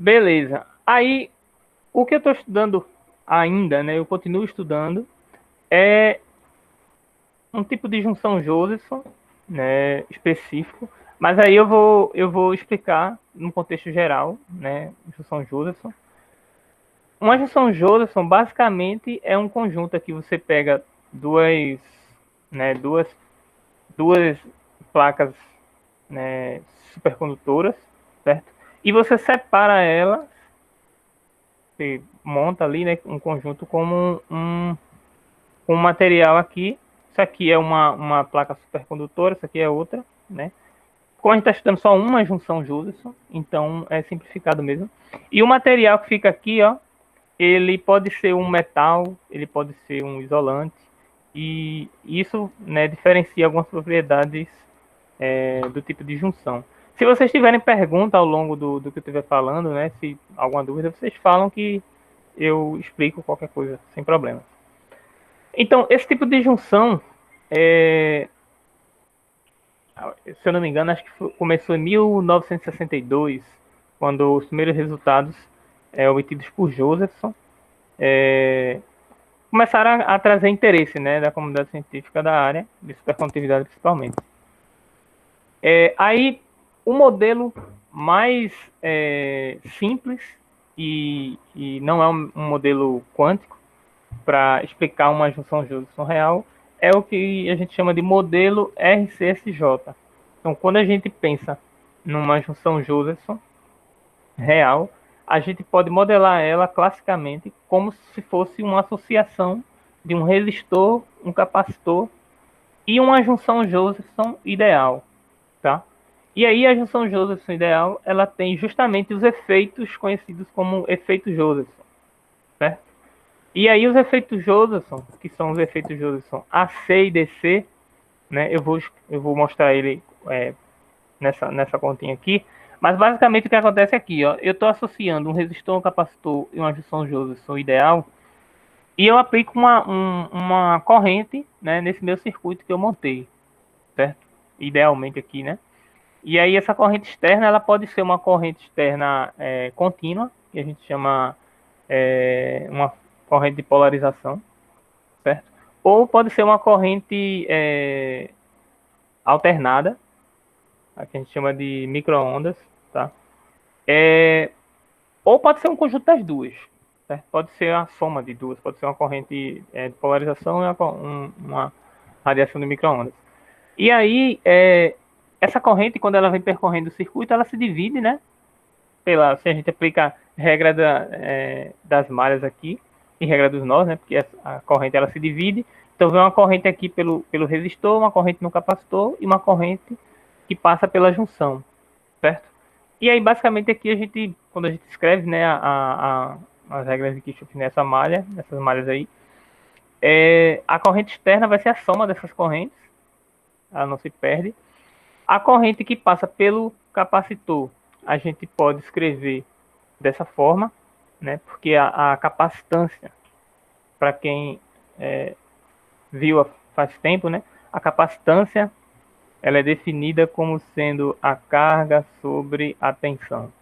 Beleza. Aí, o que eu estou estudando ainda, né? Eu continuo estudando, é um tipo de junção Josephson, né? Específico. Mas aí eu vou explicar no contexto geral, né? Junção Josephson. Uma junção Josephson basicamente é um conjunto que você pega duas, né? Duas placas, né? Supercondutoras, certo? E você separa ela, você monta ali, né, um conjunto como um material aqui. Isso aqui é uma placa supercondutora, isso aqui é outra, né? Como a gente está estudando só uma junção Josephson, então é simplificado mesmo. E o material que fica aqui, ó, ele pode ser um metal, ele pode ser um isolante, e isso, né, diferencia algumas propriedades do tipo de junção. Se vocês tiverem pergunta ao longo do que eu estiver falando, né, se alguma dúvida, vocês falam que eu explico qualquer coisa, sem problema. Então, esse tipo de junção, se eu não me engano, acho que começou em 1962, quando os primeiros resultados obtidos por Josephson começaram a trazer interesse, né, da comunidade científica da área, de supercondutividade principalmente. Aí, o modelo mais simples, e não é um modelo quântico, para explicar uma junção Josephson real, é o que a gente chama de modelo RCSJ. Então, quando a gente pensa numa junção Josephson real, a gente pode modelar ela classicamente como se fosse uma associação de um resistor, um capacitor e uma junção Josephson ideal, tá? E aí a junção Josephson ideal, ela tem justamente os efeitos conhecidos como efeito Josephson, certo? E aí os efeitos Josephson, que são os efeitos Josephson AC e DC, né? Eu vou mostrar ele nessa continha aqui. Mas basicamente o que acontece aqui, ó, eu estou associando um resistor, um capacitor e uma junção Josephson ideal, e eu aplico uma corrente, né, nesse meu circuito que eu montei, certo? Idealmente aqui, né? E aí essa corrente externa, ela pode ser uma corrente externa contínua, que a gente chama uma corrente de polarização, certo? Ou pode ser uma corrente alternada, que a gente chama de microondas, tá? Ou pode ser um conjunto das duas, certo? Pode ser a soma de duas, pode ser uma corrente de polarização e uma radiação de microondas. E aí, essa corrente, quando ela vem percorrendo o circuito, ela se divide, né? Se a gente aplica a regra das malhas aqui, e regra dos nós, né? Porque a corrente ela se divide. Então, vem uma corrente aqui pelo resistor, uma corrente no capacitor e uma corrente que passa pela junção, certo? E aí, basicamente, aqui a gente, quando a gente escreve, né, as regras de Kirchhoff nessas malhas aí, a corrente externa vai ser a soma dessas correntes, ela não se perde. A corrente que passa pelo capacitor, a gente pode escrever dessa forma, né, porque a capacitância, para quem viu faz tempo, né, a capacitância ela é definida como sendo a carga sobre a tensão.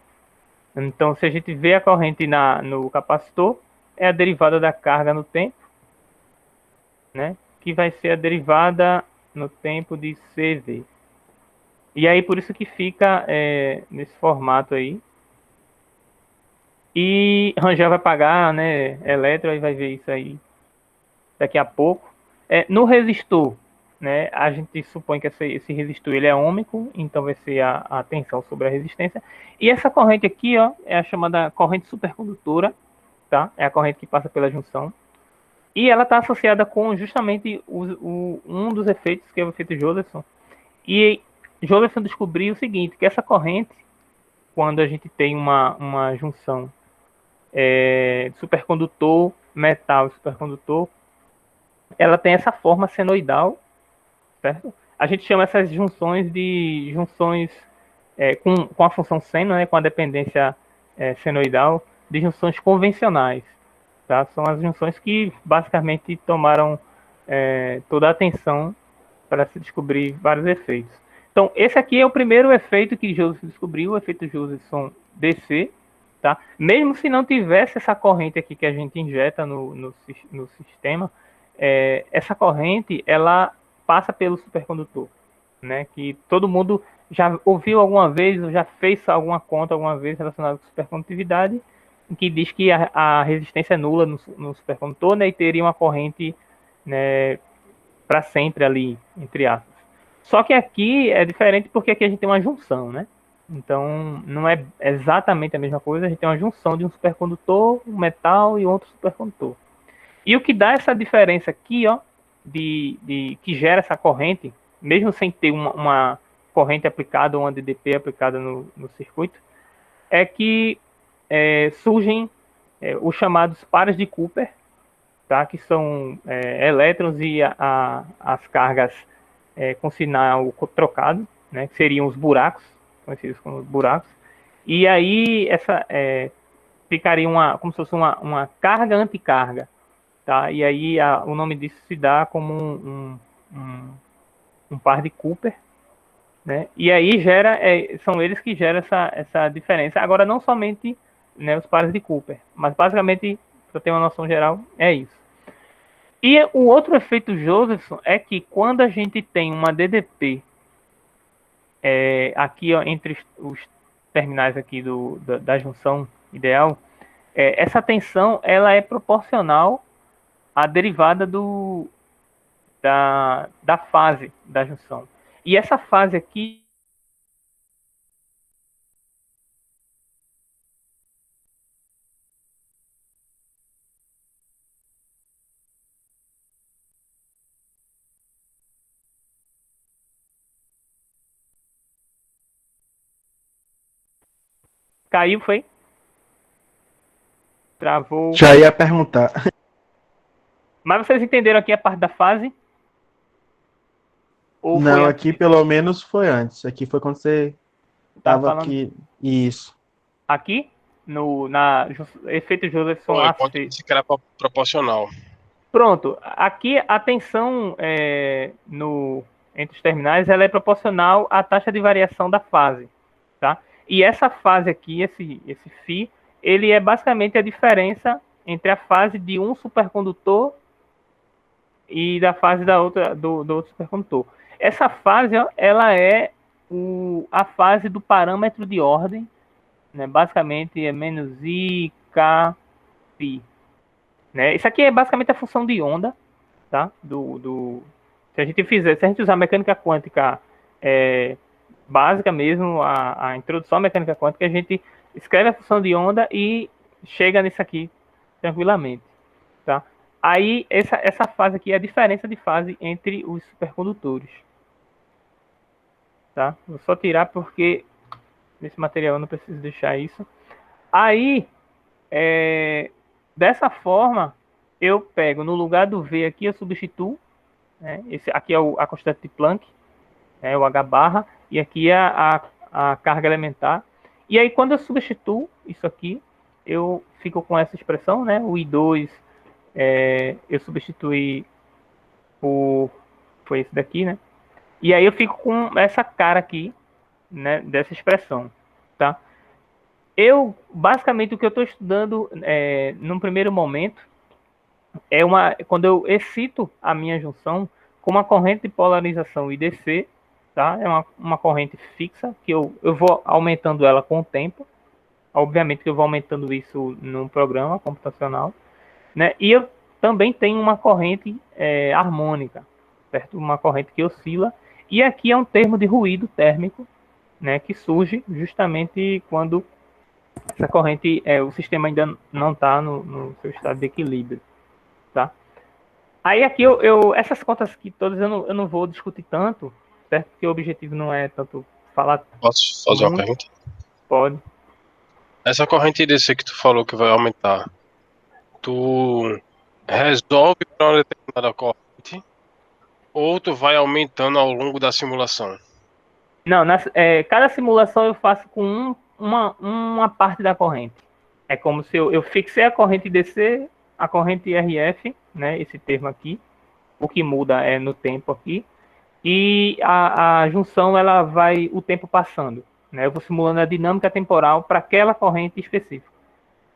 Então, se a gente vê a corrente no capacitor, é a derivada da carga no tempo, né? Que vai ser a derivada no tempo de CV. E aí, por isso que fica nesse formato aí. E Rangel vai pagar, né? Eletro, aí vai ver isso aí daqui a pouco. No resistor, né? A gente supõe que esse resistor ele é ômico, então vai ser a tensão sobre a resistência. E essa corrente aqui, ó, é a chamada corrente supercondutora, tá? É a corrente que passa pela junção. E ela está associada com justamente um dos efeitos, que é o efeito Josephson. E Josephson descobriu o seguinte, que essa corrente, quando a gente tem uma junção supercondutor, metal e supercondutor, ela tem essa forma senoidal, certo? A gente chama essas junções de junções com a função seno, né, com a dependência senoidal, de junções convencionais. Tá? São as junções que basicamente tomaram toda a atenção para se descobrir vários efeitos. Então, esse aqui é o primeiro efeito que Josephson descobriu, o efeito Josephson DC, tá? Mesmo se não tivesse essa corrente aqui que a gente injeta no sistema, essa corrente, ela passa pelo supercondutor, né? Que todo mundo já ouviu alguma vez, ou já fez alguma conta alguma vez relacionada com supercondutividade, em que diz que a resistência é nula no supercondutor, né? E teria uma corrente, né, para sempre ali, entre aspas. Só que aqui é diferente porque aqui a gente tem uma junção, né? Então, não é exatamente a mesma coisa, a gente tem uma junção de um supercondutor, um metal e outro supercondutor. E o que dá essa diferença aqui, ó, que gera essa corrente, mesmo sem ter uma corrente aplicada ou uma DDP aplicada no circuito, é que surgem os chamados pares de Cooper, tá? Que são elétrons e as cargas com sinal trocado, né? Que seriam os buracos, conhecidos como buracos. E aí ficaria como se fosse uma carga anticarga, tá? E aí o nome disso se dá como um par de Cooper, né? E aí são eles que geram essa diferença. Agora, não somente, né, os pares de Cooper, mas basicamente, para ter uma noção geral, é isso. E o outro efeito Josephson é que quando a gente tem uma DDP aqui, ó, entre os terminais aqui da junção ideal, essa tensão ela é proporcional à derivada da fase da junção. E essa fase aqui caiu, foi? Travou. Já ia perguntar. Mas vocês entenderam aqui a parte da fase? Ou foi Não, antes aqui disso? pelo menos foi antes. Aqui foi quando você Tá tava falando aqui. Isso. aqui? Na efeito Josephson Foi, quando AC. disse que era proporcional. Pronto, aqui a tensão entre os terminais ela é proporcional à taxa de variação da fase, tá? E essa fase aqui, esse φ, ele é basicamente a diferença entre a fase de um supercondutor e da fase do outro supercondutor. Essa fase, ó, ela é a fase do parâmetro de ordem, né? Basicamente é menos I, K, π. Né? Isso aqui é basicamente a função de onda, tá? Se a gente usar mecânica quântica básica mesmo, a introdução à mecânica quântica, a gente escreve a função de onda e chega nisso aqui tranquilamente, tá? Aí essa fase aqui é a diferença de fase entre os supercondutores, tá? Vou só tirar porque nesse material eu não preciso deixar isso. Aí dessa forma eu pego no lugar do V aqui, eu substituo, né? Esse aqui é a constante de Planck, o H barra, e aqui é a carga elementar. E aí quando eu substituo isso aqui, eu fico com essa expressão, né? O I2 eu substituí foi esse daqui, né? E aí eu fico com essa cara aqui, né, dessa expressão, tá? Basicamente, o que eu estou estudando num primeiro momento quando eu excito a minha junção com uma corrente de polarização IDC, tá? É uma corrente fixa, que eu vou aumentando ela com o tempo. Obviamente que eu vou aumentando isso num programa computacional, né? E eu também tenho uma corrente harmônica, certo? Uma corrente que oscila. E aqui é um termo de ruído térmico, né? Que surge justamente quando essa corrente, o sistema ainda não está no seu estado de equilíbrio, tá? Aí aqui essas contas aqui todas eu não vou discutir tanto, certo? Porque o objetivo não é tanto falar. Posso fazer uma pergunta? Pode. Essa corrente DC que tu falou que vai aumentar, tu resolve para uma determinada corrente ou tu vai aumentando ao longo da simulação? Não, cada simulação eu faço com uma parte da corrente. É como se eu fixei a corrente DC, a corrente RF, né? Esse termo aqui. O que muda é no tempo aqui. E a junção, ela vai o tempo passando, né? Eu vou simulando a dinâmica temporal para aquela corrente específica.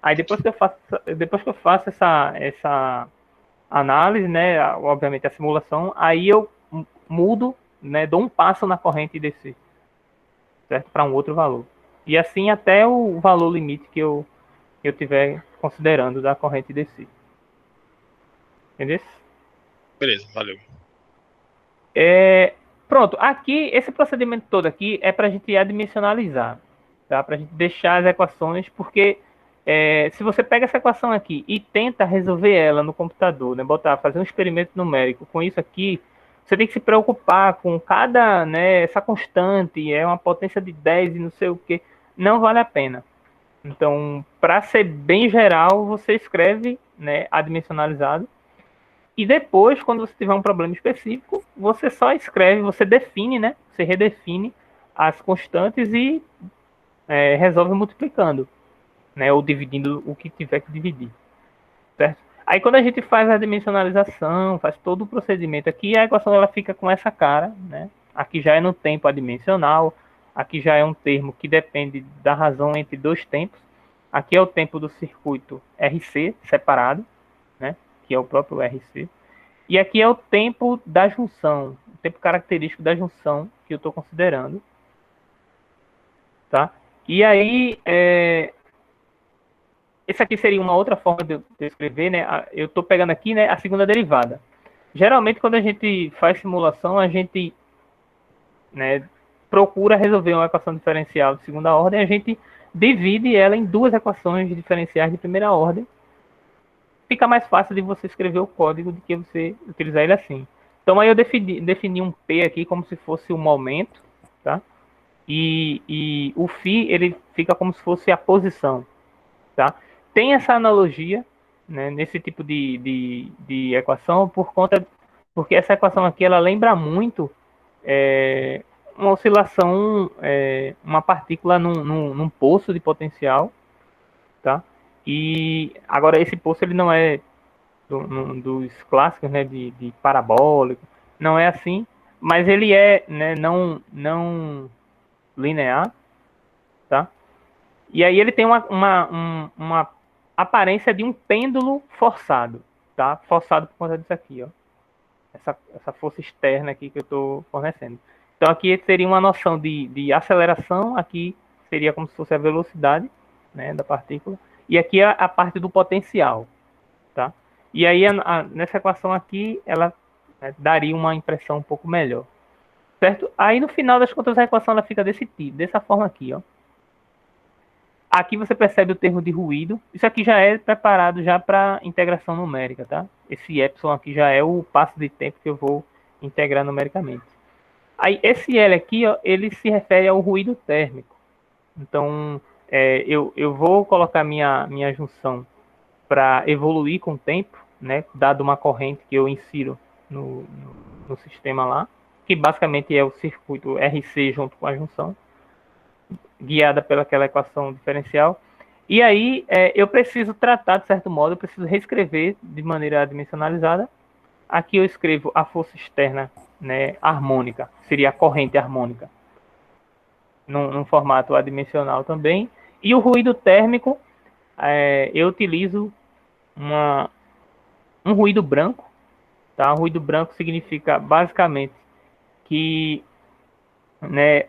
Aí depois que eu faço essa análise, né, obviamente a simulação, aí eu mudo, né, dou um passo na corrente DC, certo? Para um outro valor. E assim até o valor limite que eu tiver considerando da corrente DC. Entendeu? Beleza, valeu. Pronto, aqui, esse procedimento todo aqui é para a gente adimensionalizar, tá? Para a gente deixar as equações, porque se você pega essa equação aqui e tenta resolver ela no computador, né, fazer um experimento numérico com isso aqui, você tem que se preocupar com cada, né, essa constante, é uma potência de 10 e não sei o que, não vale a pena. Então, para ser bem geral, você escreve, né, adimensionalizado, e depois, quando você tiver um problema específico, você só escreve, você define, né? Você redefine as constantes e resolve multiplicando, né? Ou dividindo o que tiver que dividir, certo? Aí quando a gente faz a dimensionalização, faz todo o procedimento aqui, a equação ela fica com essa cara, né? Aqui já é no tempo adimensional, aqui já é um termo que depende da razão entre dois tempos. Aqui é o tempo do circuito RC separado, né? Que é o próprio RC. E aqui é o tempo da junção, o tempo característico da junção que eu estou considerando, tá? E aí, esse aqui seria uma outra forma de eu escrever, né? Eu estou pegando aqui, né, a segunda derivada. Geralmente, quando a gente faz simulação, a gente, né, procura resolver uma equação diferencial de segunda ordem, a gente divide ela em duas equações diferenciais de primeira ordem. Fica mais fácil de você escrever o código do que você utilizar ele assim. Então aí eu defini um P aqui como se fosse o momento, tá? E o φ ele fica como se fosse a posição, tá? Tem essa analogia, né, nesse tipo de equação porque essa equação aqui ela lembra muito uma oscilação, uma partícula num poço de potencial, tá? E agora esse poço ele não é dos clássicos, né, de parabólico, não é assim, mas ele é, né, não linear, tá? E aí ele tem uma aparência de um pêndulo forçado, tá? Forçado por conta disso aqui, ó. Essa força externa aqui que eu estou fornecendo. Então aqui seria uma noção de aceleração, aqui seria como se fosse a velocidade, né, da partícula, e aqui é a parte do potencial, tá? E aí nessa equação aqui ela daria uma impressão um pouco melhor, certo? Aí no final das contas a equação ela fica desse tipo, dessa forma aqui, ó. Aqui você percebe o termo de ruído. Isso aqui já é preparado já para integração numérica, tá? Esse epsilon aqui já é o passo de tempo que eu vou integrar numericamente. Aí esse L aqui, ó, ele se refere ao ruído térmico. Então eu vou colocar minha junção para evoluir com o tempo, né? Dado uma corrente que eu insiro no sistema lá, que basicamente é o circuito RC junto com a junção, guiada pelaquela equação diferencial. E aí eu preciso tratar, de certo modo, eu preciso reescrever de maneira dimensionalizada. Aqui eu escrevo a força externa, né, harmônica, seria a corrente harmônica, num formato adimensional também. E o ruído térmico, eu utilizo um ruído branco. Tá? O ruído branco significa basicamente que, né,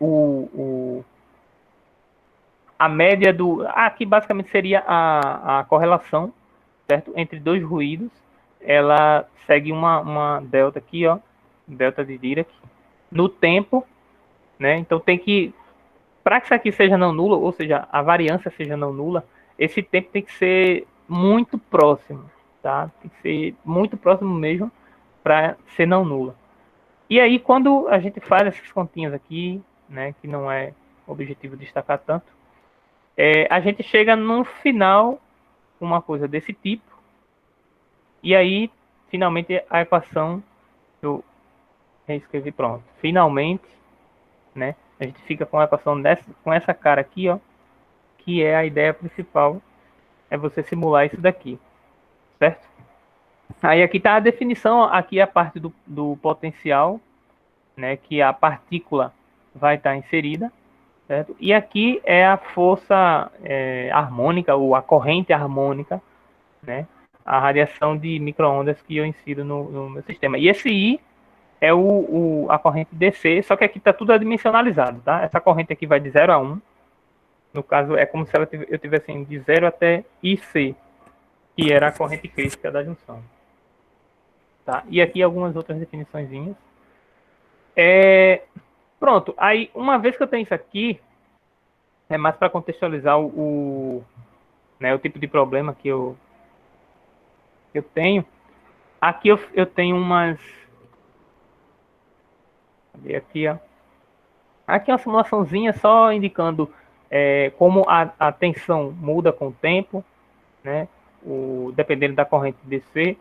a média aqui basicamente seria a correlação, certo? Entre dois ruídos. Ela segue uma delta aqui, ó, delta de Dirac, no tempo, né? Então tem que, para que isso aqui seja não nulo, ou seja, a variância seja não nula, esse tempo tem que ser muito próximo, tá? Tem que ser muito próximo mesmo para ser não nula. E aí, quando a gente faz essas continhas aqui, né, que não é objetivo destacar tanto, a gente chega no final uma coisa desse tipo, e aí, finalmente, a equação eu reescrevi pronto. Finalmente, né, a gente fica com a equação com essa cara aqui, ó, que é a ideia principal, é você simular isso daqui, certo? Aí aqui está a definição, aqui é a parte do potencial, né, que a partícula vai estar inserida, certo? E aqui é a força harmônica, ou a corrente harmônica, né? A radiação de micro-ondas que eu insiro no meu sistema. E esse I é a corrente DC, só que aqui está tudo adimensionalizado, tá? Essa corrente aqui vai de 0 a 1. No caso, é como se eu tivesse de 0 até IC, que era a corrente crítica da junção. Tá? E aqui algumas outras definiçõezinhas. Pronto, aí uma vez que eu tenho isso aqui, é mais para contextualizar né, o tipo de problema que eu tenho. Aqui eu tenho umas... Aqui, ó. Aqui é uma simulaçãozinha só indicando como a tensão muda com o tempo, né? Dependendo da corrente DC.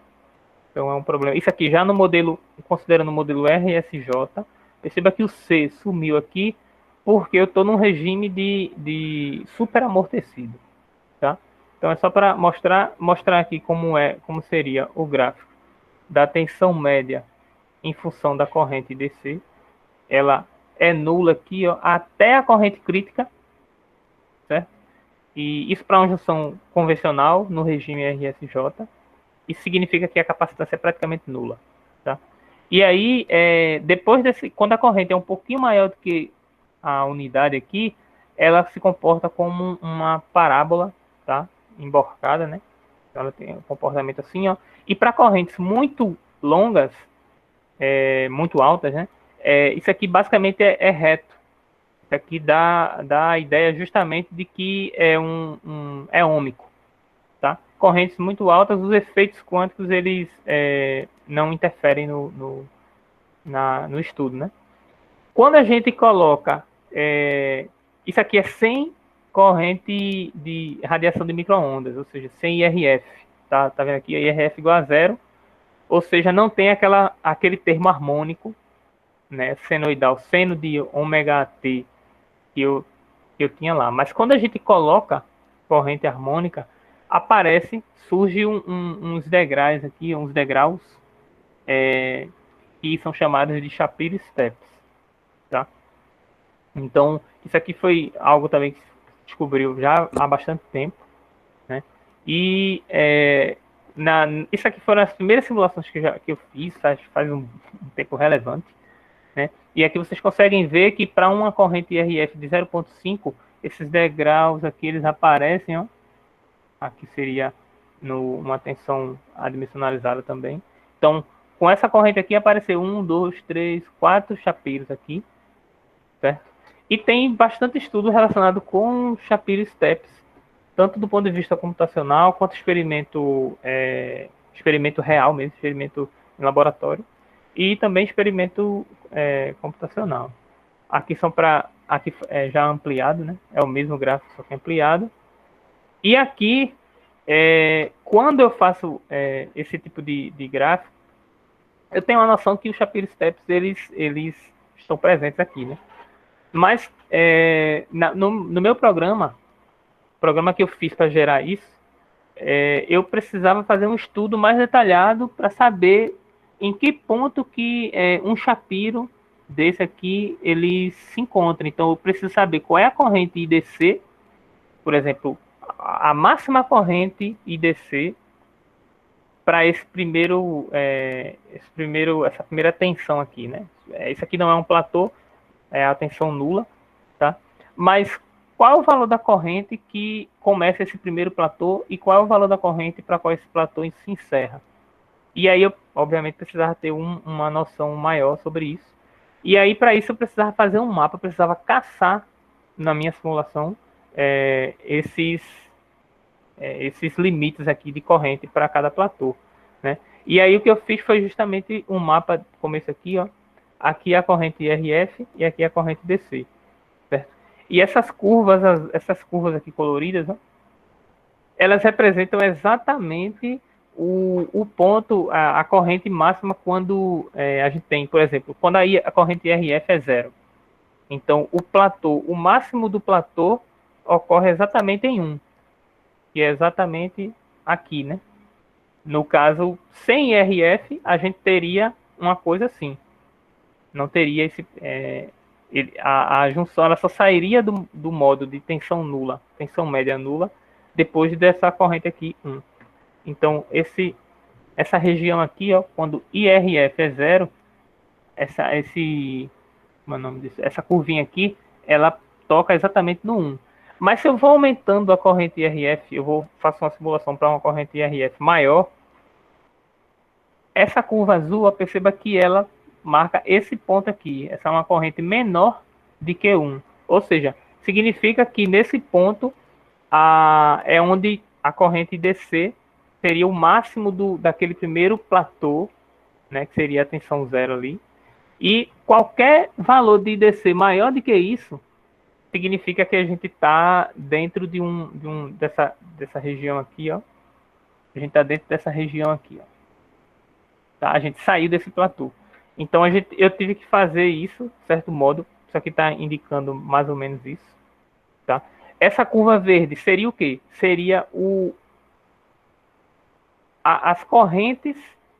Então é um problema. Isso aqui já no modelo, considerando o modelo RSJ, perceba que o C sumiu aqui porque eu estou num regime de superamortecido, tá? Então é só para mostrar aqui como seria o gráfico da tensão média em função da corrente DC. Ela é nula aqui, ó, até a corrente crítica, certo? E isso para uma junção convencional no regime RSJ. Isso significa que a capacitância é praticamente nula, tá? E aí, depois quando a corrente é um pouquinho maior do que a unidade aqui, ela se comporta como uma parábola, tá? Emborcada, né? Então, ela tem um comportamento assim, ó. E para correntes muito longas, muito altas, né? Isso aqui basicamente é reto. Isso aqui dá a ideia justamente de que é ômico, tá? Correntes muito altas, os efeitos quânticos eles não interferem no estudo, né? Quando a gente coloca isso aqui é sem corrente de radiação de micro-ondas, ou seja, sem IRF, tá vendo aqui? IRF igual a zero, ou seja, não tem aquele termo harmônico, né, senoidal, seno de ômega t que eu tinha lá. Mas quando a gente coloca corrente harmônica, surge uns degraus aqui, uns degraus que são chamados de Shapiro Steps, tá? Então, isso aqui foi algo também que se descobriu já há bastante tempo, né? E isso aqui foram as primeiras simulações que eu fiz, faz um tempo relevante, né? E aqui vocês conseguem ver que para uma corrente IRF de 0,5, esses degraus aqui eles aparecem, ó. Aqui seria uma tensão adimensionalizada também. Então, com essa corrente aqui apareceu 1, 2, 3, 4 chapiros aqui, certo? E tem bastante estudo relacionado com Shapiro Steps, tanto do ponto de vista computacional quanto experimento real mesmo, experimento em laboratório, e também experimento computacional. Aqui aqui já ampliado, né? É o mesmo gráfico, só que ampliado. E aqui, quando eu faço esse tipo de gráfico, eu tenho uma noção que os Shapiro Steps eles estão presentes aqui, né? Mas no meu programa que eu fiz para gerar isso, eu precisava fazer um estudo mais detalhado para saber em que ponto que um Shapiro desse aqui ele se encontra. Então eu preciso saber qual é a corrente IDC, por exemplo, a máxima corrente IDC para essa primeira tensão aqui, né? Isso aqui não é um platô, é a tensão nula, tá? Mas qual é o valor da corrente que começa esse primeiro platô e qual é o valor da corrente para qual esse platô se encerra? E aí eu, obviamente, precisava ter uma noção maior sobre isso. E aí, para isso, eu precisava fazer um mapa, eu precisava caçar na minha simulação esses limites aqui de corrente para cada platô, né? E aí o que eu fiz foi justamente um mapa como esse aqui, ó. Aqui é a corrente RF e aqui é a corrente DC, certo? E essas curvas aqui coloridas, ó, elas representam exatamente o ponto, a corrente máxima quando a gente tem, por exemplo, quando a corrente RF é zero. Então, o máximo do platô ocorre exatamente em 1, que é exatamente aqui, né? No caso, sem IRF, a gente teria uma coisa assim. Não teria A junção ela só sairia do modo de tensão nula, tensão média nula, depois dessa corrente aqui 1. Então, essa região aqui, ó, quando IRF é 0, como é o nome disso? Essa curvinha aqui, ela toca exatamente no 1. Mas se eu vou aumentando a corrente IRF, faço uma simulação para uma corrente IRF maior, essa curva azul, perceba que ela marca esse ponto aqui. Essa é uma corrente menor de que 1. Ou seja, significa que nesse ponto é onde a corrente DC seria o máximo daquele primeiro platô, né, que seria a tensão 0 ali. E qualquer valor de IDC maior do que isso, significa que a gente está dentro dessa região aqui, ó. A gente está dentro dessa região aqui, ó. Tá? A gente saiu desse platô. Então eu tive que fazer isso, de certo modo. Isso aqui está indicando mais ou menos isso. Tá? Essa curva verde seria o quê? Seria as correntes,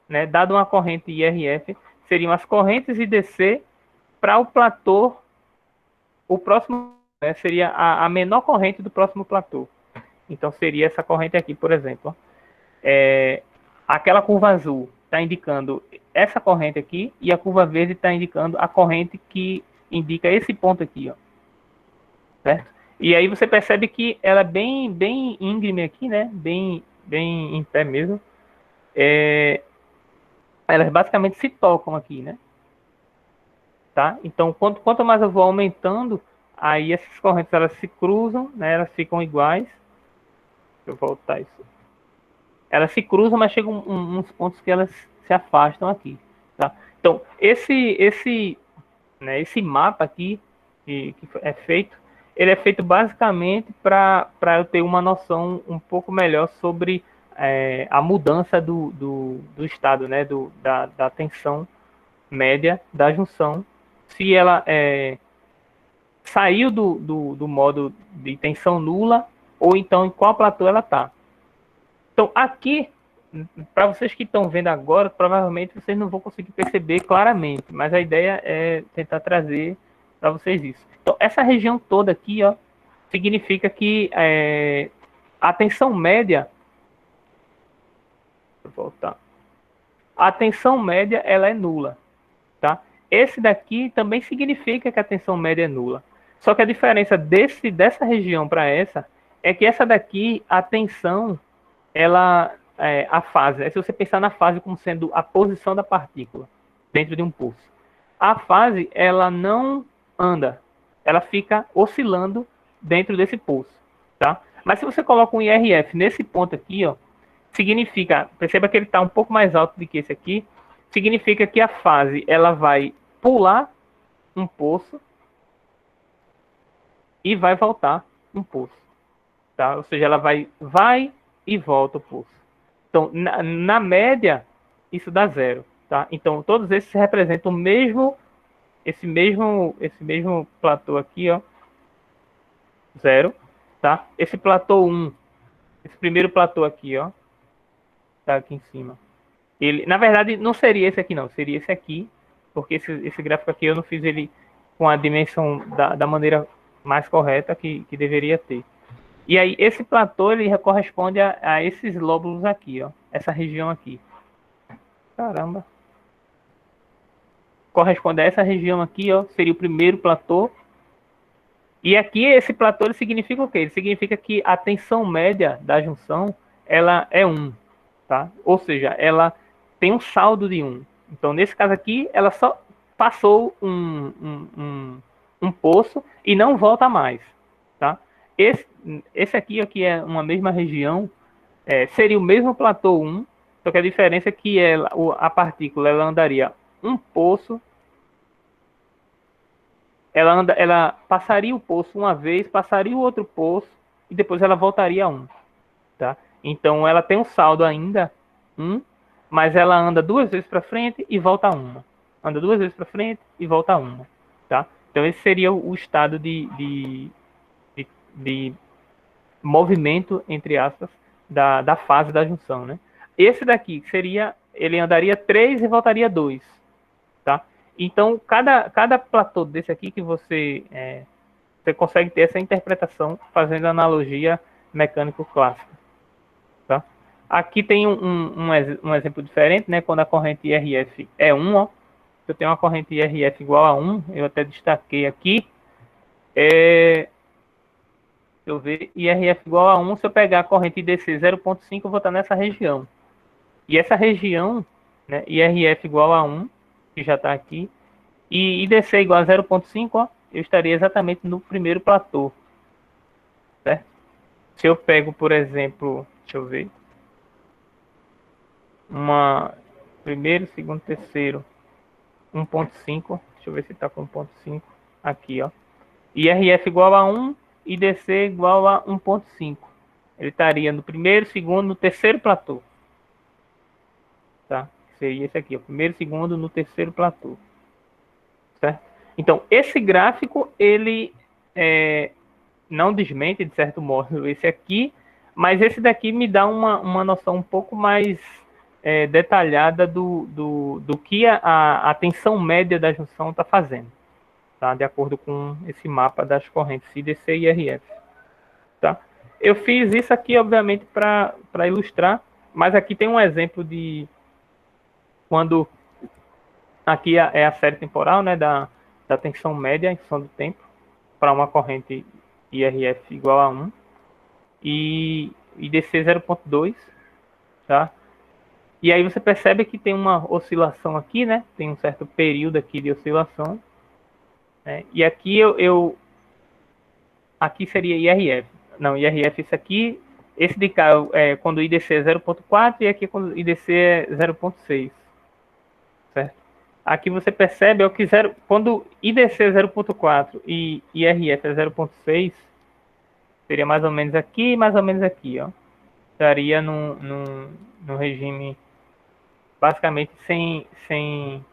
né, dado uma corrente IRF, seriam as correntes IDC para o platô, o próximo, né, seria a menor corrente do próximo platô. Então seria essa corrente aqui, por exemplo. Aquela curva azul está indicando essa corrente aqui, e a curva verde está indicando a corrente que indica esse ponto aqui, ó. Certo? E aí você percebe que ela é bem íngreme aqui, né? Bem em pé mesmo. Elas basicamente se tocam aqui, né? Tá? Então, quanto mais eu vou aumentando, aí essas correntes elas se cruzam, né? Elas ficam iguais. Deixa eu voltar isso. Elas se cruzam, mas chegam uns pontos que elas se afastam aqui, tá? Então, esse mapa aqui que é feito, ele é feito basicamente para eu ter uma noção um pouco melhor sobre a mudança do estado, né, da tensão média da junção, se ela saiu do modo de tensão nula, ou então em qual platô ela está. Então, aqui, para vocês que estão vendo agora, provavelmente vocês não vão conseguir perceber claramente, mas a ideia é tentar trazer para vocês isso. Então, essa região toda aqui, ó, significa que a tensão média... Deixa eu voltar. A tensão média, ela é nula, tá? Esse daqui também significa que a tensão média é nula. Só que a diferença dessa região para essa é que essa daqui, a tensão, a fase, se você pensar na fase como sendo a posição da partícula dentro de um pulso, a fase ela não anda, ela fica oscilando dentro desse pulso, tá? Mas se você coloca um IRF nesse ponto aqui, ó, significa, perceba que ele está um pouco mais alto do que esse aqui, significa que a fase ela vai pular um pulso e vai voltar um pulso, tá? Ou seja, ela vai e volta o pulso. Então, na média, isso dá 0, tá? Então, todos esses representam esse mesmo platô aqui, ó, 0, tá? Esse platô 1, esse primeiro platô aqui, ó, tá aqui em cima. Ele, na verdade, não seria esse aqui, não. Seria esse aqui, porque esse gráfico aqui eu não fiz ele com a dimensão da maneira mais correta que deveria ter. E aí, esse platô, ele corresponde a esses lóbulos aqui, ó. Essa região aqui. Caramba. Corresponde a essa região aqui, ó. Seria o primeiro platô. E aqui, esse platô, ele significa o quê? Ele significa que a tensão média da junção, ela é 1, tá? Ou seja, ela tem um saldo de 1. Então, nesse caso aqui, ela só passou um poço e não volta mais, tá? Esse aqui, ó, que é uma mesma região, seria o mesmo platô 1, só que a diferença é que a partícula ela andaria um poço, ela passaria o poço uma vez, passaria o outro poço e depois ela voltaria a 1, tá? Então ela tem um saldo ainda 1, mas ela anda 2 vezes para frente e volta a 1. Anda 2 vezes para frente e volta a 1, tá? Então esse seria o estado de movimento, entre aspas, da fase da junção, né? Esse daqui seria, ele andaria 3 e voltaria 2, tá? Então, cada platô desse aqui que você consegue ter essa interpretação fazendo analogia mecânico-clássica. Tá? Aqui tem um exemplo diferente, né? Quando a corrente IRF é 1, ó. Se eu tenho uma corrente IRF igual a 1, eu até destaquei aqui. Deixa eu ver, IRF igual a 1, se eu pegar a corrente IDC 0,5, eu vou estar nessa região. E essa região, né, IRF igual a 1, que já está aqui, e IDC igual a 0,5, ó, eu estaria exatamente no primeiro platô. Certo? Se eu pego, por exemplo, deixa eu ver, primeiro, segundo, terceiro, 1,5, deixa eu ver se está com 1,5, aqui, ó. IRF igual a 1, IDC igual a 1,5. Ele estaria no primeiro, segundo, no terceiro platô. Tá? Seria esse aqui, o primeiro, segundo, no terceiro platô. Certo? Então, esse gráfico, ele não desmente, de certo modo, esse aqui, mas esse daqui me dá uma noção um pouco mais detalhada do que a tensão média da junção está fazendo. Tá? De acordo com esse mapa das correntes IDC e IRF. Tá? Eu fiz isso aqui, obviamente, para ilustrar, mas aqui tem um exemplo de quando aqui é a série temporal, né, da tensão média em função do tempo para uma corrente IRF igual a 1 e IDC 0,2, tá? E aí você percebe que tem uma oscilação aqui, né? Tem um certo período aqui de oscilação. E aqui aqui seria IRF. Não, IRF isso aqui. Esse de cá é quando o IDC é 0,4 e aqui quando o IDC é 0,6. Certo? Aqui você percebe que quando IDC é 0,4 e IRF é 0,6, seria mais ou menos aqui e mais ou menos aqui, ó. Estaria no regime basicamente sem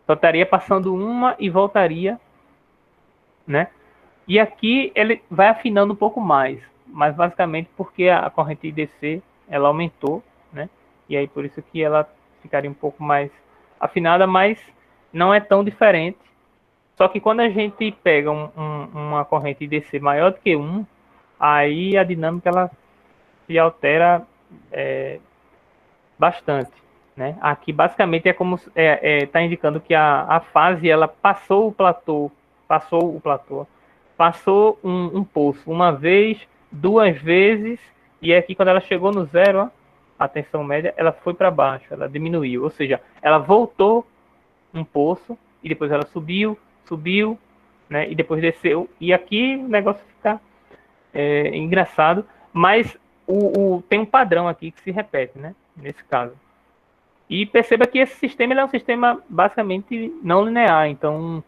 só estaria passando uma e voltaria, né? E aqui ele vai afinando um pouco mais, mas basicamente porque a corrente IDC ela aumentou, né? E aí por isso que ela ficaria um pouco mais afinada, mas não é tão diferente. Só que quando a gente pega uma corrente IDC maior do que 1, aí a dinâmica ela se altera bastante. Né? Aqui basicamente é como está indicando que a fase ela passou um poço uma vez, duas vezes, e aqui quando ela chegou no zero, ó, a tensão média ela foi para baixo, ela diminuiu, ou seja, ela voltou um poço e depois ela subiu, né, e depois desceu, e aqui o negócio fica engraçado, mas tem um padrão aqui que se repete, né, nesse caso. E perceba que esse sistema é um sistema basicamente não linear, então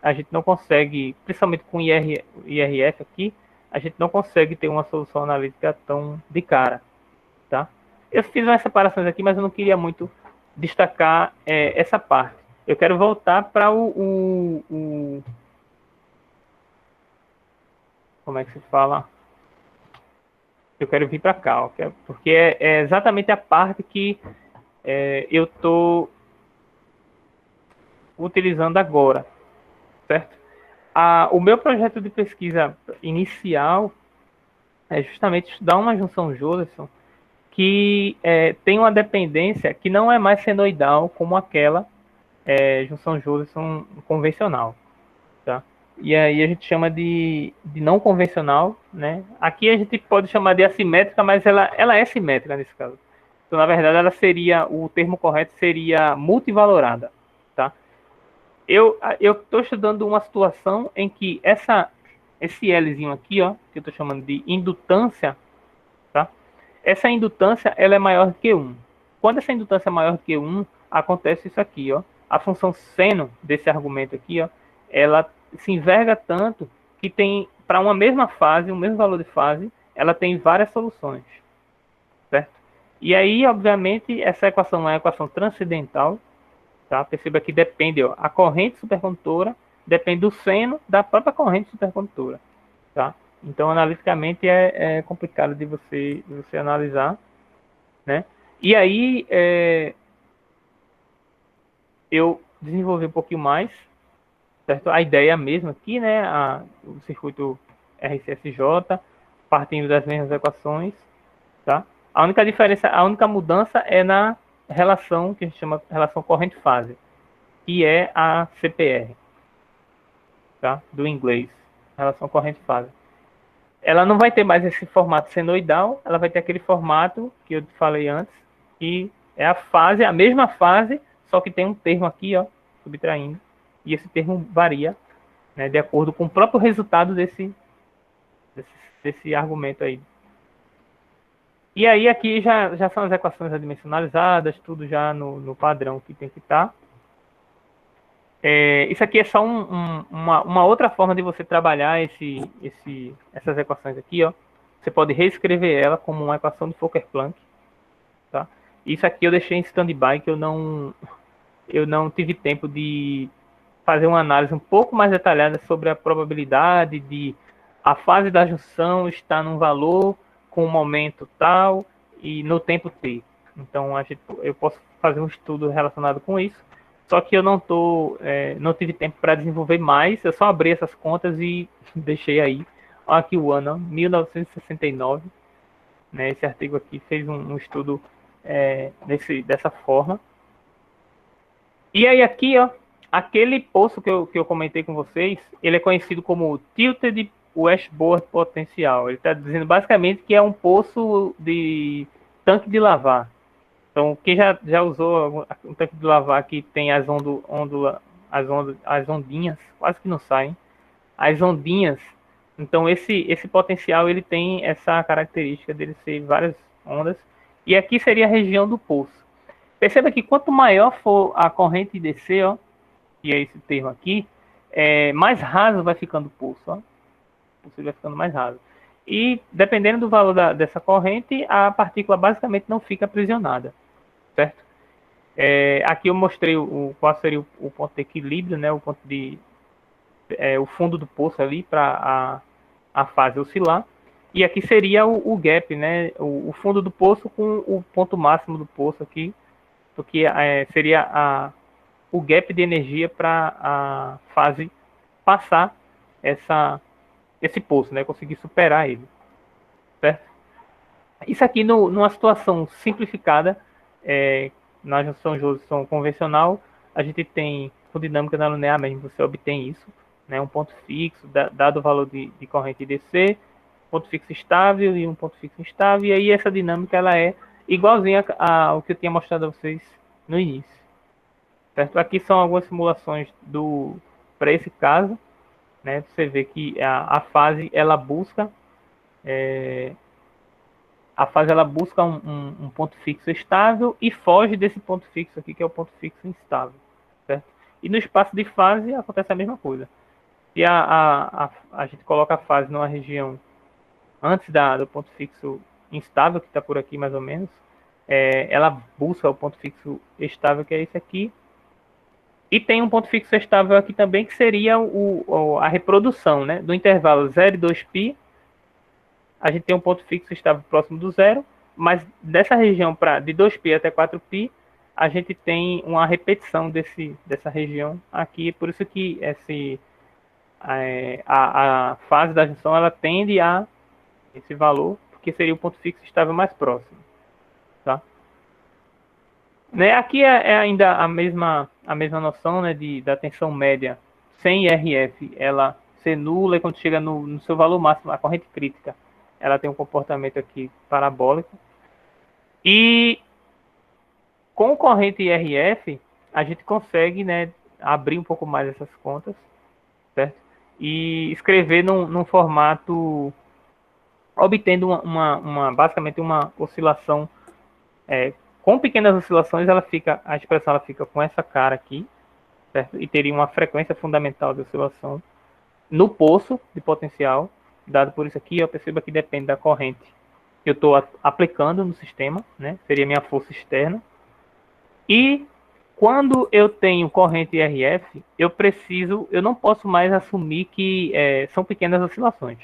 a gente não consegue, principalmente com IRF aqui, a gente não consegue ter uma solução analítica tão de cara. Tá? Eu fiz umas separações aqui, mas eu não queria muito destacar essa parte. Eu quero voltar para como é que se fala? Eu quero vir para cá, ó, porque é exatamente a parte que eu estou utilizando agora, certo? O meu projeto de pesquisa inicial é justamente estudar uma junção Josephson que tem uma dependência que não é mais senoidal como aquela junção Josephson convencional, tá? E aí a gente chama de não convencional, né? Aqui a gente pode chamar de assimétrica, mas ela é simétrica nesse caso. Então, na verdade, o termo correto seria multivalorada, tá? Eu estou estudando uma situação em que esse Lzinho aqui, ó, que eu estou chamando de indutância, tá? Essa indutância, ela é maior do que 1. Quando essa indutância é maior do que 1, acontece isso aqui, ó. A função seno desse argumento aqui, ó, ela se enverga tanto que tem, para uma mesma fase, um mesmo valor de fase, ela tem várias soluções, certo? E aí, obviamente, essa equação não é uma equação transcendental, tá? Perceba que depende, ó, a corrente supercondutora depende do seno da própria corrente supercondutora, tá? Então, analiticamente, é complicado de você analisar, né? E aí, eu desenvolver um pouquinho mais, certo? A ideia mesma aqui, né? O circuito RCSJ, partindo das mesmas equações, tá? A única diferença, a única mudança é na relação que a gente chama de relação corrente-fase, que é a CPR, tá? Do inglês, relação corrente-fase. Ela não vai ter mais esse formato senoidal, ela vai ter aquele formato que eu falei antes, que é a fase, a mesma fase, só que tem um termo aqui, ó, subtraindo, e esse termo varia, né, de acordo com o próprio resultado desse argumento aí. E aí aqui já são as equações adimensionalizadas, tudo já no padrão que tem que estar. Isso aqui é só uma outra forma de você trabalhar essas equações aqui, ó. Você pode reescrever ela como uma equação de Fokker-Planck, tá? Isso aqui eu deixei em stand-by, que eu não tive tempo de fazer uma análise um pouco mais detalhada sobre a probabilidade de a fase da junção estar num valor com um momento tal e no tempo t. Então eu posso fazer um estudo relacionado com isso. Só que eu não tive tempo para desenvolver mais, eu só abri essas contas e deixei aí. Olha aqui o ano, 1969. Né, esse artigo aqui fez um estudo dessa forma. E aí aqui, ó, aquele poço que eu comentei com vocês, ele é conhecido como Tilted Washboard Potential. Ele está dizendo basicamente que é um poço de tanque de lavar. Então, quem já usou um tanque de lavar que tem as ondinhas, quase que não saem, as ondinhas. Então, esse potencial, ele tem essa característica dele ser várias ondas. E aqui seria a região do poço. Perceba que quanto maior for a corrente DC, ó, que é esse termo aqui, mais raso vai ficando o poço. Ó. O poço vai ficando mais raso. E, dependendo do valor dessa corrente, a partícula basicamente não fica aprisionada. Certo? Aqui eu mostrei qual seria o ponto de equilíbrio, né? O ponto o fundo do poço ali para a fase oscilar. E aqui seria o gap, né? O fundo do poço com o ponto máximo do poço aqui, porque seria o gap de energia para a fase passar esse poço, né? Conseguir superar ele, certo? Isso aqui numa situação simplificada, na junção Josephson convencional, a gente tem com dinâmica não linear mesmo, você obtém isso, né, um ponto fixo, dado o valor de corrente DC, ponto fixo estável e um ponto fixo instável, e aí essa dinâmica ela é igualzinha ao que eu tinha mostrado a vocês no início. Certo? Aqui são algumas simulações para esse caso, né, você vê que a fase ela busca um ponto fixo estável e foge desse ponto fixo aqui, que é o ponto fixo instável. Certo? E no espaço de fase acontece a mesma coisa. Se a gente coloca a fase numa região antes do ponto fixo instável, que está por aqui mais ou menos, ela busca o ponto fixo estável, que é esse aqui. E tem um ponto fixo estável aqui também, que seria a reprodução, né? Do intervalo 0 e 2π, a gente tem um ponto fixo estável próximo do zero, mas dessa região de 2π até 4π, a gente tem uma repetição dessa região aqui, por isso que a fase da junção ela tende a esse valor, porque seria o ponto fixo estável mais próximo. Tá? Né, aqui é ainda a mesma noção, né, da tensão média sem IRF, ela ser nula, e quando chega no seu valor máximo, a corrente crítica, ela tem um comportamento aqui parabólico. E com corrente IRF, a gente consegue, né, abrir um pouco mais essas contas, certo? E escrever num formato, obtendo basicamente uma oscilação, com pequenas oscilações, a expressão ela fica com essa cara aqui, certo? E teria uma frequência fundamental de oscilação no poço de potencial, dado por isso aqui. Eu percebo que depende da corrente que eu estou aplicando no sistema, né? Seria minha força externa. E quando eu tenho corrente IRF, eu não posso mais assumir que são pequenas oscilações.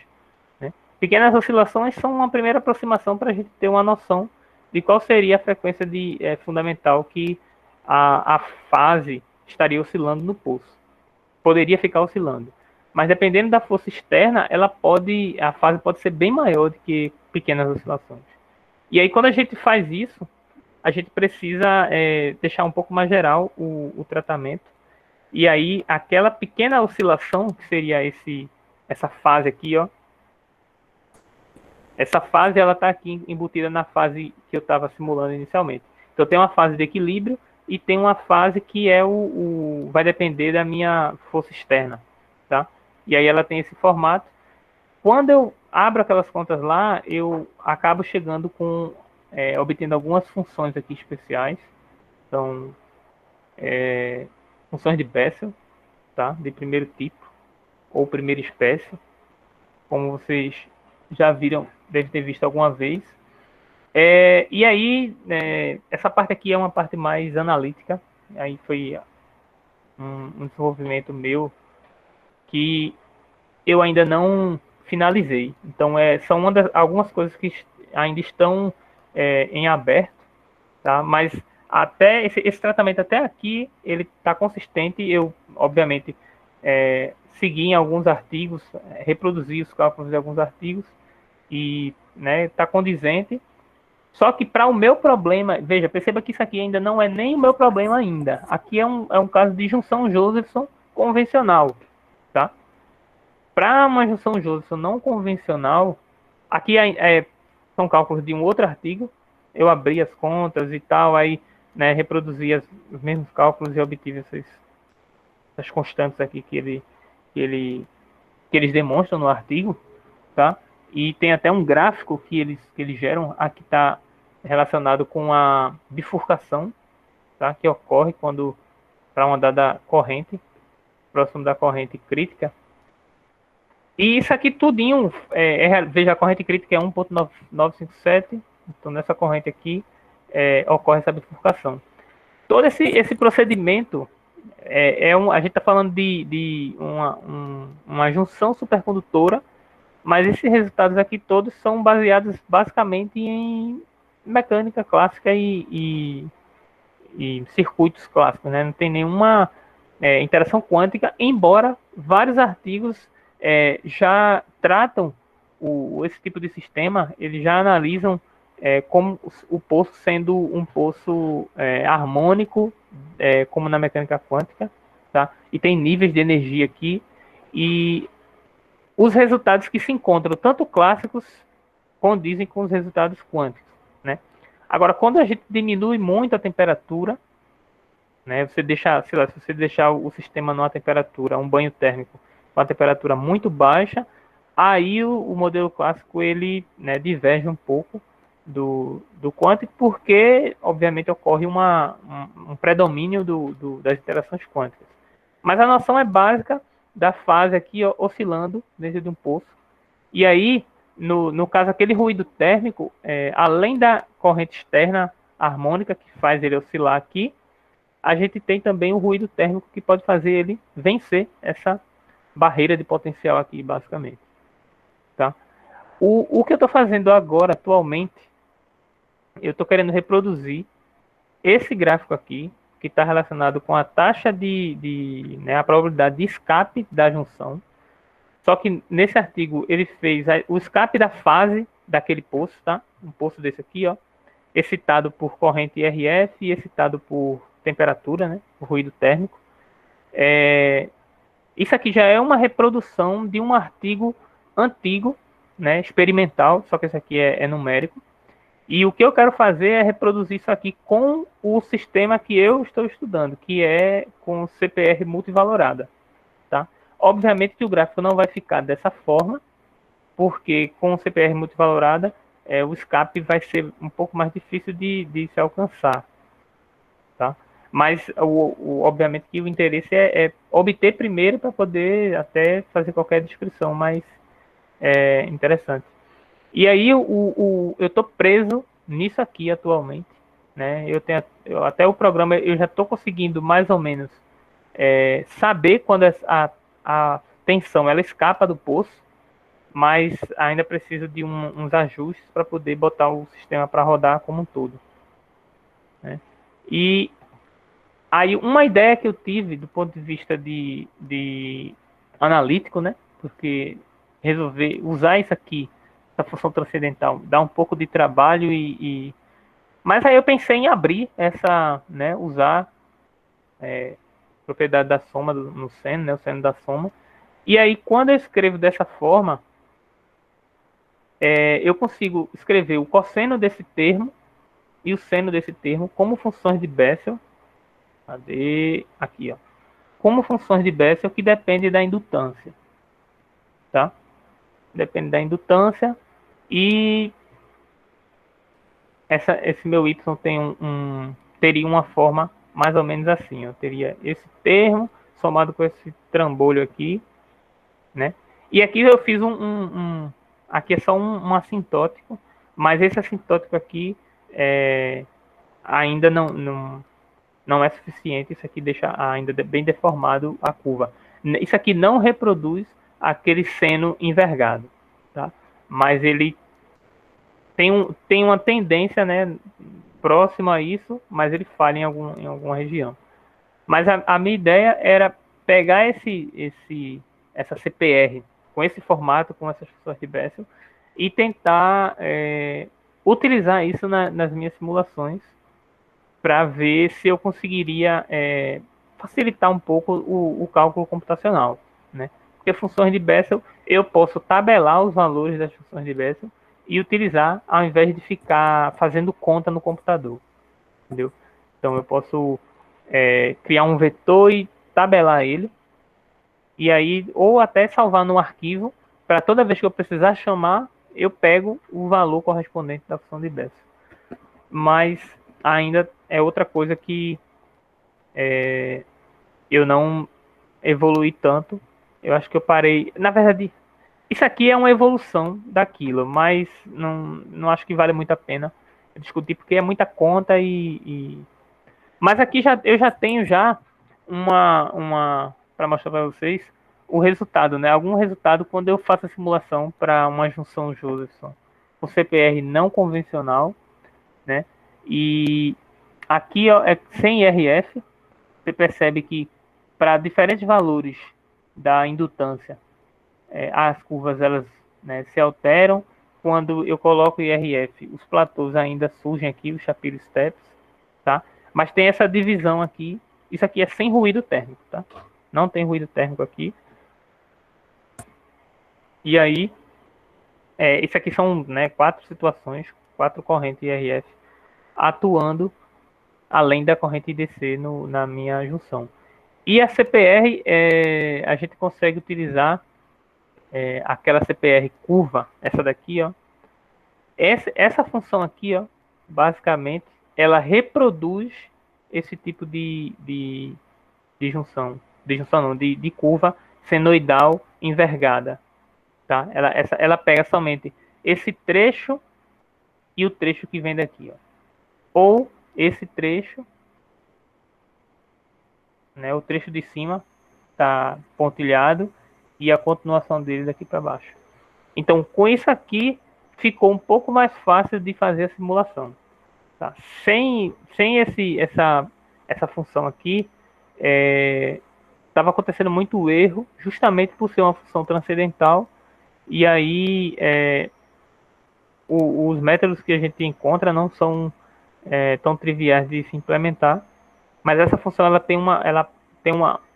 Né? Pequenas oscilações são uma primeira aproximação para a gente ter uma noção de qual seria a frequência fundamental que a fase estaria oscilando no poço. Poderia ficar oscilando. Mas dependendo da força externa, a fase pode ser bem maior do que pequenas oscilações. E aí, quando a gente faz isso, a gente precisa deixar um pouco mais geral o tratamento. E aí, aquela pequena oscilação, que seria essa fase aqui, ó. Essa fase, ela está aqui embutida na fase que eu estava simulando inicialmente. Então, tem uma fase de equilíbrio e tem uma fase que vai depender da minha força externa, tá? E aí ela tem esse formato. Quando eu abro aquelas contas lá, eu acabo chegando obtendo algumas funções aqui especiais. Então, funções de Bessel, tá? De primeiro tipo, ou primeira espécie. Como vocês já viram, devem ter visto alguma vez. E aí, essa parte aqui é uma parte mais analítica. Aí foi um desenvolvimento meu que eu ainda não finalizei. Então, são algumas coisas que ainda estão em aberto, tá? Mas até esse tratamento até aqui, ele está consistente. Eu, obviamente, segui em alguns artigos, reproduzi os cálculos de alguns artigos e está condizente. Só que para o meu problema, veja, perceba que isso aqui ainda não é nem o meu problema ainda. Aqui é um caso de junção Josephson convencional, tá? Para uma junção Josephson não convencional, aqui são cálculos de um outro artigo. Eu abri as contas e tal, aí reproduzi os mesmos cálculos e obtive essas constantes aqui que eles demonstram no artigo, tá? E tem até um gráfico que eles geram, aqui está relacionado com a bifurcação, tá? Que ocorre quando, para uma dada corrente, próximo da corrente crítica. E isso aqui tudinho, veja, a corrente crítica é 1.957, então nessa corrente aqui ocorre essa bifurcação. Todo esse procedimento, a gente está falando de uma junção supercondutora, mas esses resultados aqui todos são baseados basicamente em mecânica clássica e circuitos clássicos, né? Não tem nenhuma interação quântica, embora vários artigos já tratam esse tipo de sistema, eles já analisam como o poço sendo um poço harmônico, como na mecânica quântica, tá? E tem níveis de energia aqui, e os resultados que se encontram, tanto clássicos, condizem com os resultados quânticos, né? Agora, quando a gente diminui muito a temperatura, né, você deixa, sei lá, se você deixar o sistema numa temperatura, um banho térmico, com a temperatura muito baixa, aí o modelo clássico ele diverge um pouco do quântico, porque obviamente ocorre um predomínio das interações quânticas. Mas a noção é básica da fase aqui oscilando dentro de um poço. E aí, no caso, aquele ruído térmico, além da corrente externa harmônica que faz ele oscilar aqui, a gente tem também o ruído térmico que pode fazer ele vencer essa barreira de potencial aqui, basicamente. Tá? O que eu estou fazendo agora, atualmente, eu estou querendo reproduzir esse gráfico aqui, que está relacionado com a taxa a probabilidade de escape da junção. Só que nesse artigo ele fez o escape da fase daquele poço, tá? Um poço desse aqui, ó, excitado por corrente RF e excitado por temperatura, né? O ruído térmico. Isso aqui já é uma reprodução de um artigo antigo, né? Experimental, só que esse aqui é numérico. E o que eu quero fazer é reproduzir isso aqui com o sistema que eu estou estudando, que é com CPR multivalorada. Tá? Obviamente que o gráfico não vai ficar dessa forma, porque com CPR multivalorada, o escape vai ser um pouco mais difícil de se alcançar. Tá? Mas, obviamente que o interesse é obter primeiro para poder até fazer qualquer descrição mais interessante. E aí eu estou preso nisso aqui atualmente, né? Até o programa eu já estou conseguindo mais ou menos saber quando a tensão ela escapa do poço, mas ainda preciso de uns ajustes para poder botar o sistema para rodar como um todo, né? E Aí uma ideia que eu tive do ponto de vista de analítico, né? Porque resolver usar isso aqui, essa função transcendental, dá um pouco de trabalho mas aí eu pensei em abrir essa, né? Usar propriedade da soma no seno, né? O seno da soma. E aí quando eu escrevo dessa forma, eu consigo escrever o cosseno desse termo e o seno desse termo como funções de Bessel. Cadê? Aqui, ó. Como funções de Bessel que dependem da indutância, tá? Depende da indutância e esse meu y teria uma forma mais ou menos assim. Eu teria esse termo somado com esse trambolho aqui, né? E aqui eu fiz aqui é só um assintótico, mas esse assintótico aqui ainda não é suficiente. Isso aqui deixa ainda bem deformado a curva. Isso aqui não reproduz aquele seno envergado, tá? Mas ele tem uma tendência, né, próxima a isso, mas ele falha em alguma região. Mas a minha ideia era pegar essa CPR com esse formato, com essas funções de Bessel, e tentar utilizar isso nas minhas simulações para ver se eu conseguiria facilitar um pouco o cálculo computacional, né? Porque funções de Bessel, eu posso tabelar os valores das funções de Bessel e utilizar ao invés de ficar fazendo conta no computador, entendeu? Então eu posso criar um vetor e tabelar ele, e aí ou até salvar no arquivo para toda vez que eu precisar chamar, eu pego o valor correspondente da função de Bessel. Mas ainda é outra coisa que eu não evolui tanto. Eu acho que eu parei. Na verdade, isso aqui é uma evolução daquilo, mas não acho que vale muito a pena discutir, porque é muita conta Mas aqui eu já tenho já uma para mostrar para vocês o resultado, né? Algum resultado quando eu faço a simulação para uma junção Josephson com CPR não convencional, né? E aqui ó, é sem IRF. Você percebe que para diferentes valores da indutância, as curvas elas, né, se alteram. Quando eu coloco o IRF, os platôs ainda surgem aqui, os Shapiro Steps, tá? Mas tem essa divisão aqui. Isso aqui é sem ruído térmico, tá? Não tem ruído térmico aqui. E aí, isso aqui são, né, 4 situações, 4 correntes IRF atuando além da corrente DC na minha junção. E a CPR, a gente consegue utilizar aquela CPR curva, essa daqui, ó. Essa função aqui, ó, basicamente, ela reproduz esse tipo de junção. De junção não, de curva senoidal envergada. Tá? Ela pega somente esse trecho e o trecho que vem daqui. Ó. Ou esse trecho, né, o trecho de cima está pontilhado e a continuação dele daqui para baixo. Então, com isso aqui, ficou um pouco mais fácil de fazer a simulação. Tá? Sem essa função aqui, estava acontecendo muito erro, justamente por ser uma função transcendental, e aí os métodos que a gente encontra não são tão triviais de se implementar, mas essa função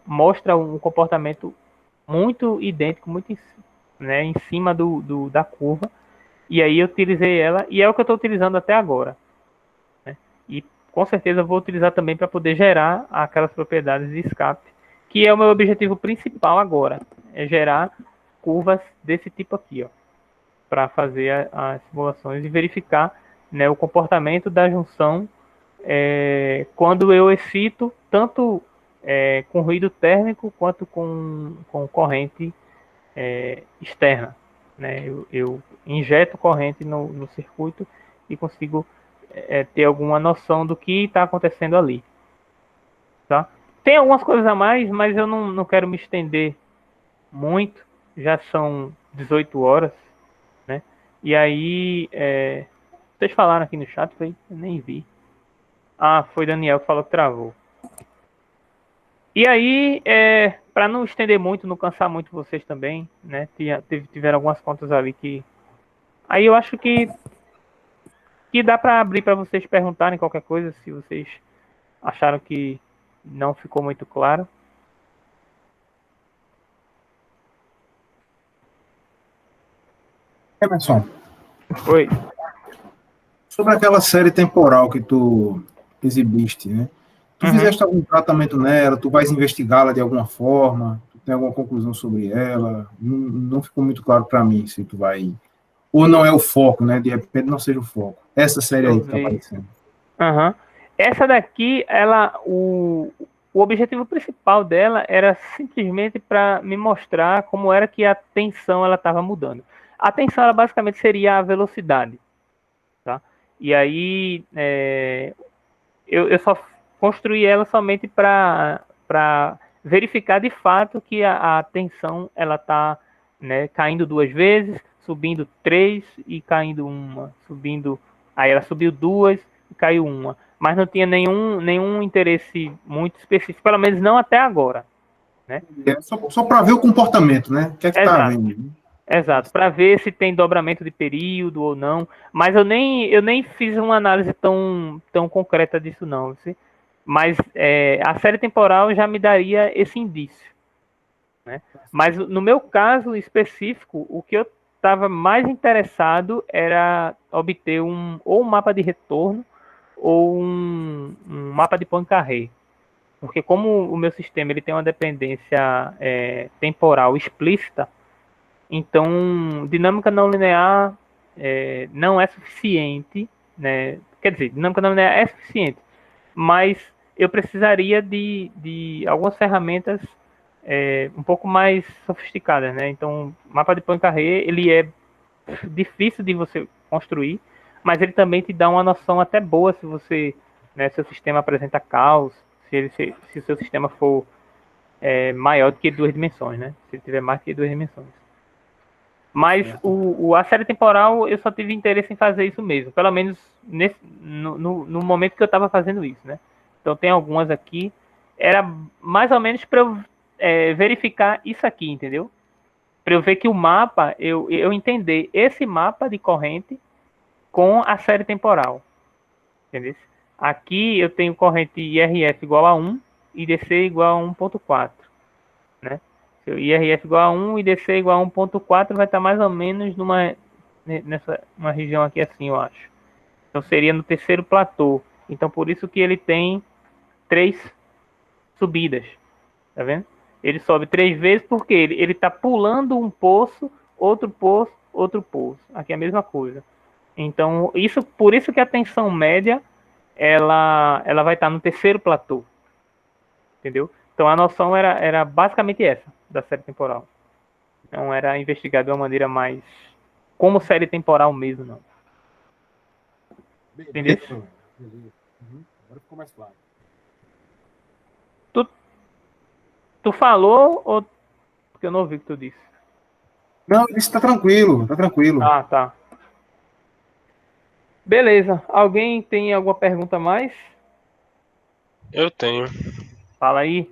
mostra um comportamento muito idêntico, muito né, em cima da curva, e aí eu utilizei ela, e é o que eu estou utilizando até agora. Né? E com certeza eu vou utilizar também para poder gerar aquelas propriedades de escape, que é o meu objetivo principal agora, é gerar curvas desse tipo aqui, ó, para fazer as simulações e verificar, né, o comportamento da junção quando eu excito tanto com ruído térmico quanto com corrente externa. Né? Eu injeto corrente no circuito e consigo ter alguma noção do que está acontecendo ali. Tá? Tem algumas coisas a mais, mas eu não quero me estender muito. Já são 18 horas. Né? E aí, vocês falaram aqui no chat, eu nem vi. Ah, foi Daniel que falou que travou. E aí, para não estender muito, não cansar muito vocês também, né? Tiveram algumas contas ali que. Aí eu acho que dá para abrir para vocês perguntarem qualquer coisa, se vocês acharam que não ficou muito claro. Emerson, Oi. sobre aquela série temporal que tu exibiste, né? Tu fizeste algum tratamento nela? Tu vais investigá-la de alguma forma? Tu tem alguma conclusão sobre ela? Não ficou muito claro para mim se tu vai... Ou não é o foco, né? De repente não seja o foco. Essa série aí que tá aparecendo. Essa daqui, o objetivo principal dela era simplesmente para me mostrar como era que a tensão ela estava mudando. A tensão ela basicamente seria a velocidade, tá? E aí eu só construí ela somente para verificar de fato que a tensão ela está, né, caindo 2 vezes, subindo 3 e caindo 1, subindo, aí ela subiu 2 e caiu 1, mas não tinha nenhum interesse muito específico, pelo menos não até agora, né? Só para ver o comportamento, né? O que é que tá vendo? Exato, para ver se tem dobramento de período ou não, mas eu nem fiz uma análise tão concreta disso não, mas a série temporal já me daria esse indício, né? Mas no meu caso específico, o que eu estava mais interessado era obter ou um mapa de retorno ou um mapa de Poincaré, porque como o meu sistema ele tem uma dependência temporal explícita, então dinâmica não linear não é suficiente, né? Quer dizer, dinâmica não linear é suficiente, mas eu precisaria de algumas ferramentas um pouco mais sofisticadas, né? Então, o mapa de Poincaré, ele é difícil de você construir, mas ele também te dá uma noção até boa se você, né, seu sistema apresenta caos, se o seu sistema for maior do que 2 dimensões, né? Se ele tiver mais que 2 dimensões. Mas a série temporal, eu só tive interesse em fazer isso mesmo, pelo menos no momento que eu estava fazendo isso, né? Então tem algumas aqui, era mais ou menos para eu verificar isso aqui, entendeu? Para eu ver que o mapa, eu entender esse mapa de corrente com a série temporal, entendeu? Aqui eu tenho corrente IRF igual a 1 e DC igual a 1.4, né? Se o IRF igual a 1 e DC igual a 1.4 vai estar mais ou menos nessa uma região aqui assim, eu acho. Então seria no terceiro platô. Então por isso que ele tem 3 subidas, tá vendo? Ele sobe 3 vezes porque ele está pulando um poço, outro poço, outro poço. Aqui é a mesma coisa. Então por isso que a tensão média ela vai estar no terceiro platô, entendeu? Então a noção era basicamente essa da série temporal. Não era investigado de uma maneira mais como série temporal mesmo, não. Entendeu? Agora ficou mais claro. Tu falou ou porque eu não ouvi o que tu disse? Não, isso tá tranquilo, tá tranquilo. Ah, tá. Beleza. Alguém tem alguma pergunta a mais? Eu tenho. Fala aí.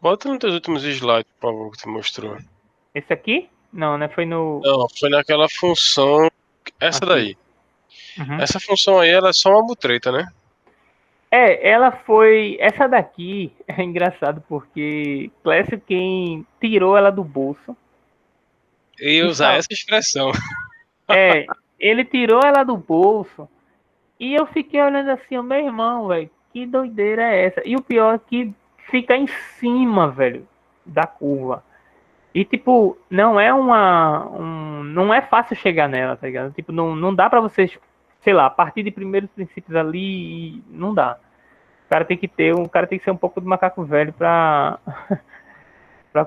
Bota nos teus últimos slides, por favor, que tu mostrou. Esse aqui? Não, né? Foi no. Não, foi naquela função. Essa Aqui. daí. Uhum. Essa função aí, ela é só uma mutreta, né? Ela foi. Essa daqui é engraçado porque Clécio quem tirou ela do bolso. E usar essa expressão. Ele tirou ela do bolso e eu fiquei olhando assim, meu irmão, velho, que doideira é essa? E o pior é que fica em cima, velho, da curva. E, tipo, não é não é fácil chegar nela, tá ligado? Tipo, não dá pra vocês, sei lá, a partir de primeiros princípios ali, não dá. O cara tem que ser um pouco de macaco velho pra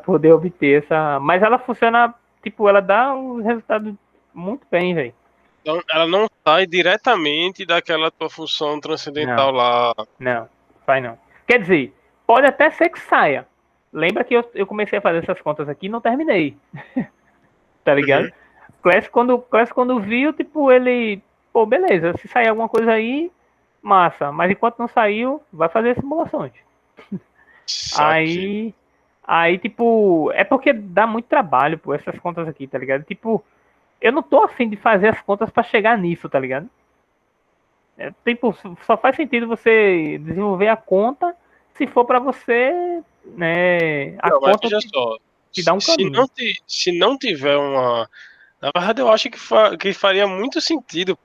poder obter essa... Mas ela funciona, tipo, ela dá um resultado muito bem, velho. Então, ela não sai diretamente daquela tua função transcendental lá. Não, vai não. Quer dizer, pode até ser que saia. Lembra que eu comecei a fazer essas contas aqui e não terminei. Tá ligado? Clash, quando viu, tipo, ele... Pô, beleza, se sair alguma coisa aí, massa. Mas enquanto não saiu, vai fazer simulações. Saque. Aí, tipo, é porque dá muito trabalho, pô, essas contas aqui, tá ligado? Tipo, eu não tô afim de fazer as contas pra chegar nisso, tá ligado? Tipo, só faz sentido você desenvolver a conta se for pra você, né? A Não, mas conta veja só. te dá um caminho. Se não tiver uma. Na verdade, eu acho que faria muito sentido.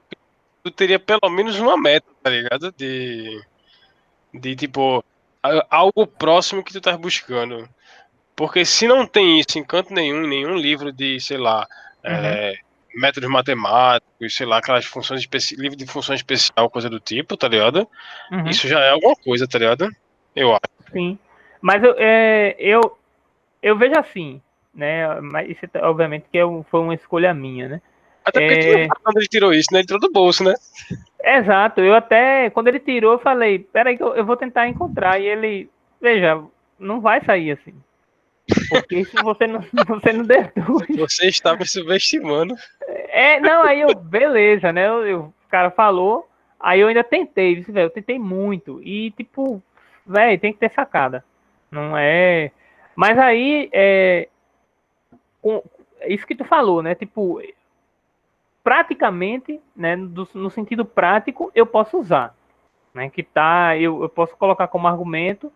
Tu teria pelo menos uma meta, tá ligado? De tipo, algo próximo que tu tá buscando. Porque se não tem isso em canto nenhum, em nenhum livro de, sei lá, Uhum, é, métodos matemáticos, sei lá, aquelas funções livro de função especial, coisa do tipo, tá ligado? uhum, Isso já é alguma coisa, tá ligado? Eu acho. sim. Mas eu vejo assim, né? Mas isso, obviamente, que foi uma escolha minha, né? Até porque tu não É, sabe quando ele tirou isso, né? Ele tirou do bolso, né? exato, eu até, quando ele tirou, eu falei, peraí que eu vou tentar encontrar. E ele, veja, não vai sair assim. Porque isso você não, você não deduz. Você está me subestimando. Não, aí eu, beleza, né? O cara falou, aí eu ainda tentei, disse, velho, eu tentei muito. E, tipo, velho, tem que ter sacada. Não é. Mas aí, com, isso que tu falou, né? Tipo, praticamente, né? No sentido prático, eu posso usar. Né, que tá, eu posso colocar como argumento,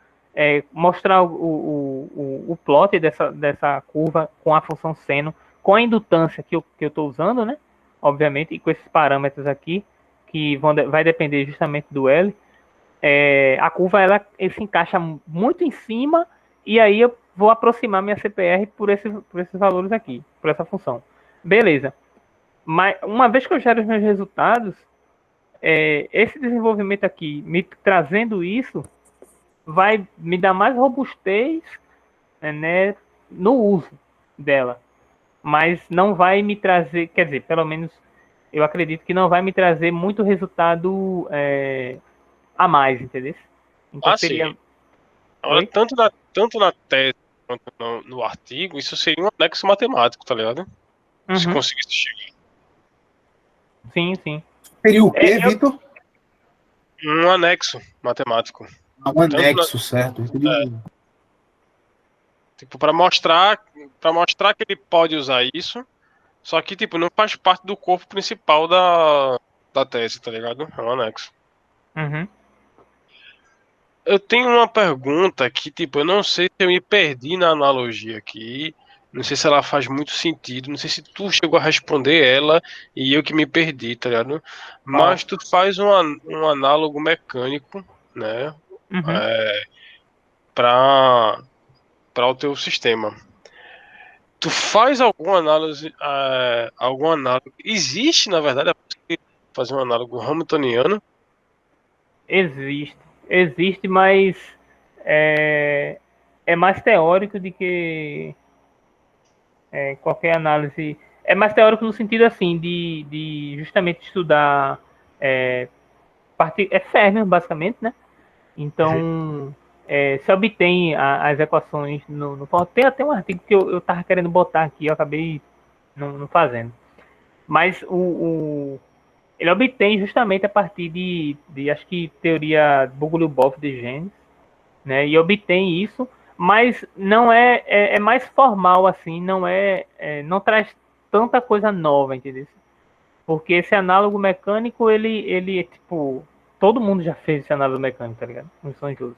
mostrar o plot dessa curva com a função seno, com a indutância que eu estou usando, né? Obviamente, e com esses parâmetros aqui, que vai depender justamente do L. A curva ele se encaixa muito em cima, e aí eu vou aproximar minha CPR por esses valores aqui, por essa função. Beleza. Mas uma vez que eu gero os meus resultados, esse desenvolvimento aqui, me trazendo isso, vai me dar mais robustez, né, no uso dela. Mas não vai me trazer, quer dizer, pelo menos eu acredito que não vai me trazer muito resultado a mais, entendeu? Então Ah, sim. seria. Agora, Oi? tanto na tese quanto no artigo, isso seria um anexo matemático, tá ligado? Se Uhum. conseguisse chegar. Sim, sim. Seria o quê, Eu, Vitor? Um anexo matemático. Um Tanto na, anexo, certo? tipo, para mostrar que ele pode usar isso, só que, tipo, não faz parte do corpo principal da tese, tá ligado? É um anexo. uhum. Eu tenho uma pergunta que, tipo, eu não sei se eu me perdi na analogia aqui. Não sei se ela faz muito sentido. Não sei se tu chegou a responder ela e eu que me perdi, tá ligado? Qual? Mas tu faz um análogo mecânico, né? Uhum. É, para o teu sistema. Tu faz alguma análise, algum análogo? Existe, na verdade, a possibilidade de fazer um análogo hamiltoniano? Existe. Existe, mas é, é mais teórico do que qualquer análise. É mais teórico no sentido assim, de justamente estudar Fermi, basicamente, né? Então, se obtém as equações no tem até um artigo que eu tava querendo botar aqui, eu acabei não fazendo. Mas ele obtém justamente a partir de acho que teoria Bogoliubov de genes, né? E obtém isso, mas não é mais formal assim, não traz tanta coisa nova, entendeu? Porque esse análogo mecânico, ele tipo, todo mundo já fez esse análogo mecânico, tá ligado? Não são juros.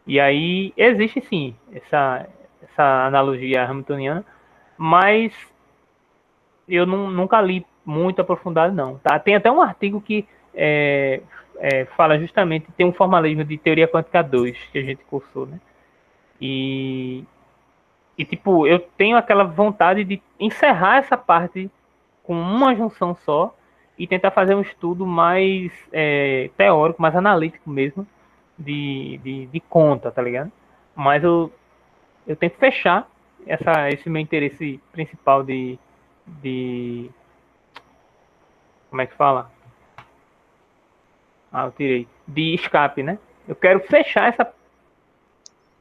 E aí existe sim essa analogia hamiltoniana, mas eu nunca li muito aprofundado não, tá? Tem até um artigo que fala justamente, tem um formalismo de teoria quântica 2 que a gente cursou, né? E, tipo, eu tenho aquela vontade de encerrar essa parte com uma junção só e tentar fazer um estudo mais teórico, mais analítico mesmo, de conta, tá ligado? Mas eu tento fechar esse meu interesse principal de. Como é que fala? Ah, eu tirei. De escape, né? Eu quero fechar essa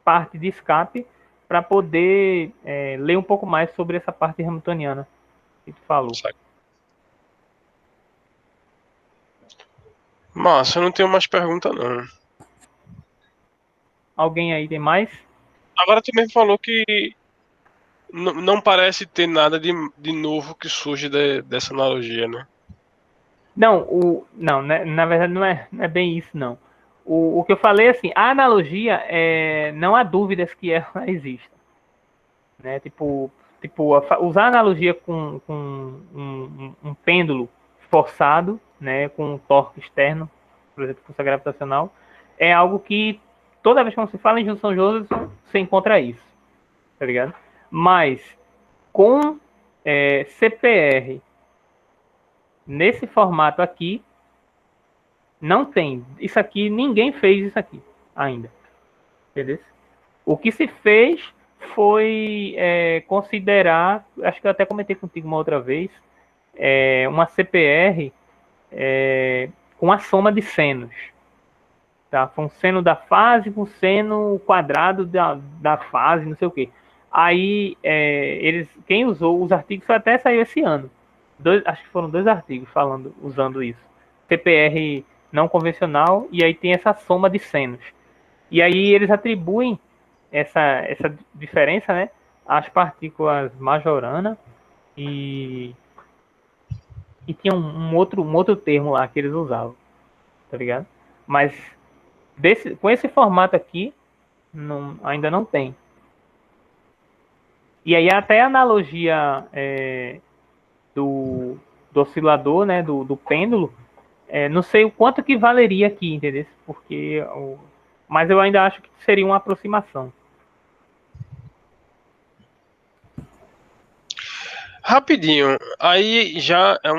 parte de escape para poder ler um pouco mais sobre essa parte hamiltoniana que tu falou. Massa, eu não tenho mais pergunta, não. Alguém aí tem mais? Agora tu mesmo falou que não parece ter nada de novo que surge dessa analogia, né? Não, não, né, na verdade não é bem isso, não. O que eu falei, assim, a analogia, não há dúvidas que ela exista. Né? Usar analogia com um pêndulo forçado, né, com um torque externo, por exemplo, força gravitacional, é algo que toda vez que você fala em junção de ondas, você encontra isso, tá ligado? Mas com CPR nesse formato aqui, não tem. Isso aqui, ninguém fez isso aqui ainda. Entendeu? O que se fez foi considerar, acho que eu até comentei contigo uma outra vez, uma CPR com a soma de senos. Tá? Foi um seno da fase com seno quadrado da fase, não sei o quê. Aí, quem usou os artigos até saiu esse ano. Acho que foram 2 artigos usando isso. CPR não convencional, e aí tem essa soma de senos. E aí eles atribuem essa diferença, né, às partículas Majorana e tinha um outro termo lá que eles usavam, tá ligado? Mas com esse formato aqui, ainda não tem. E aí até a analogia do oscilador, né, do pêndulo, não sei o quanto que valeria aqui, entendeu? Mas eu ainda acho que seria uma aproximação. Rapidinho, aí já é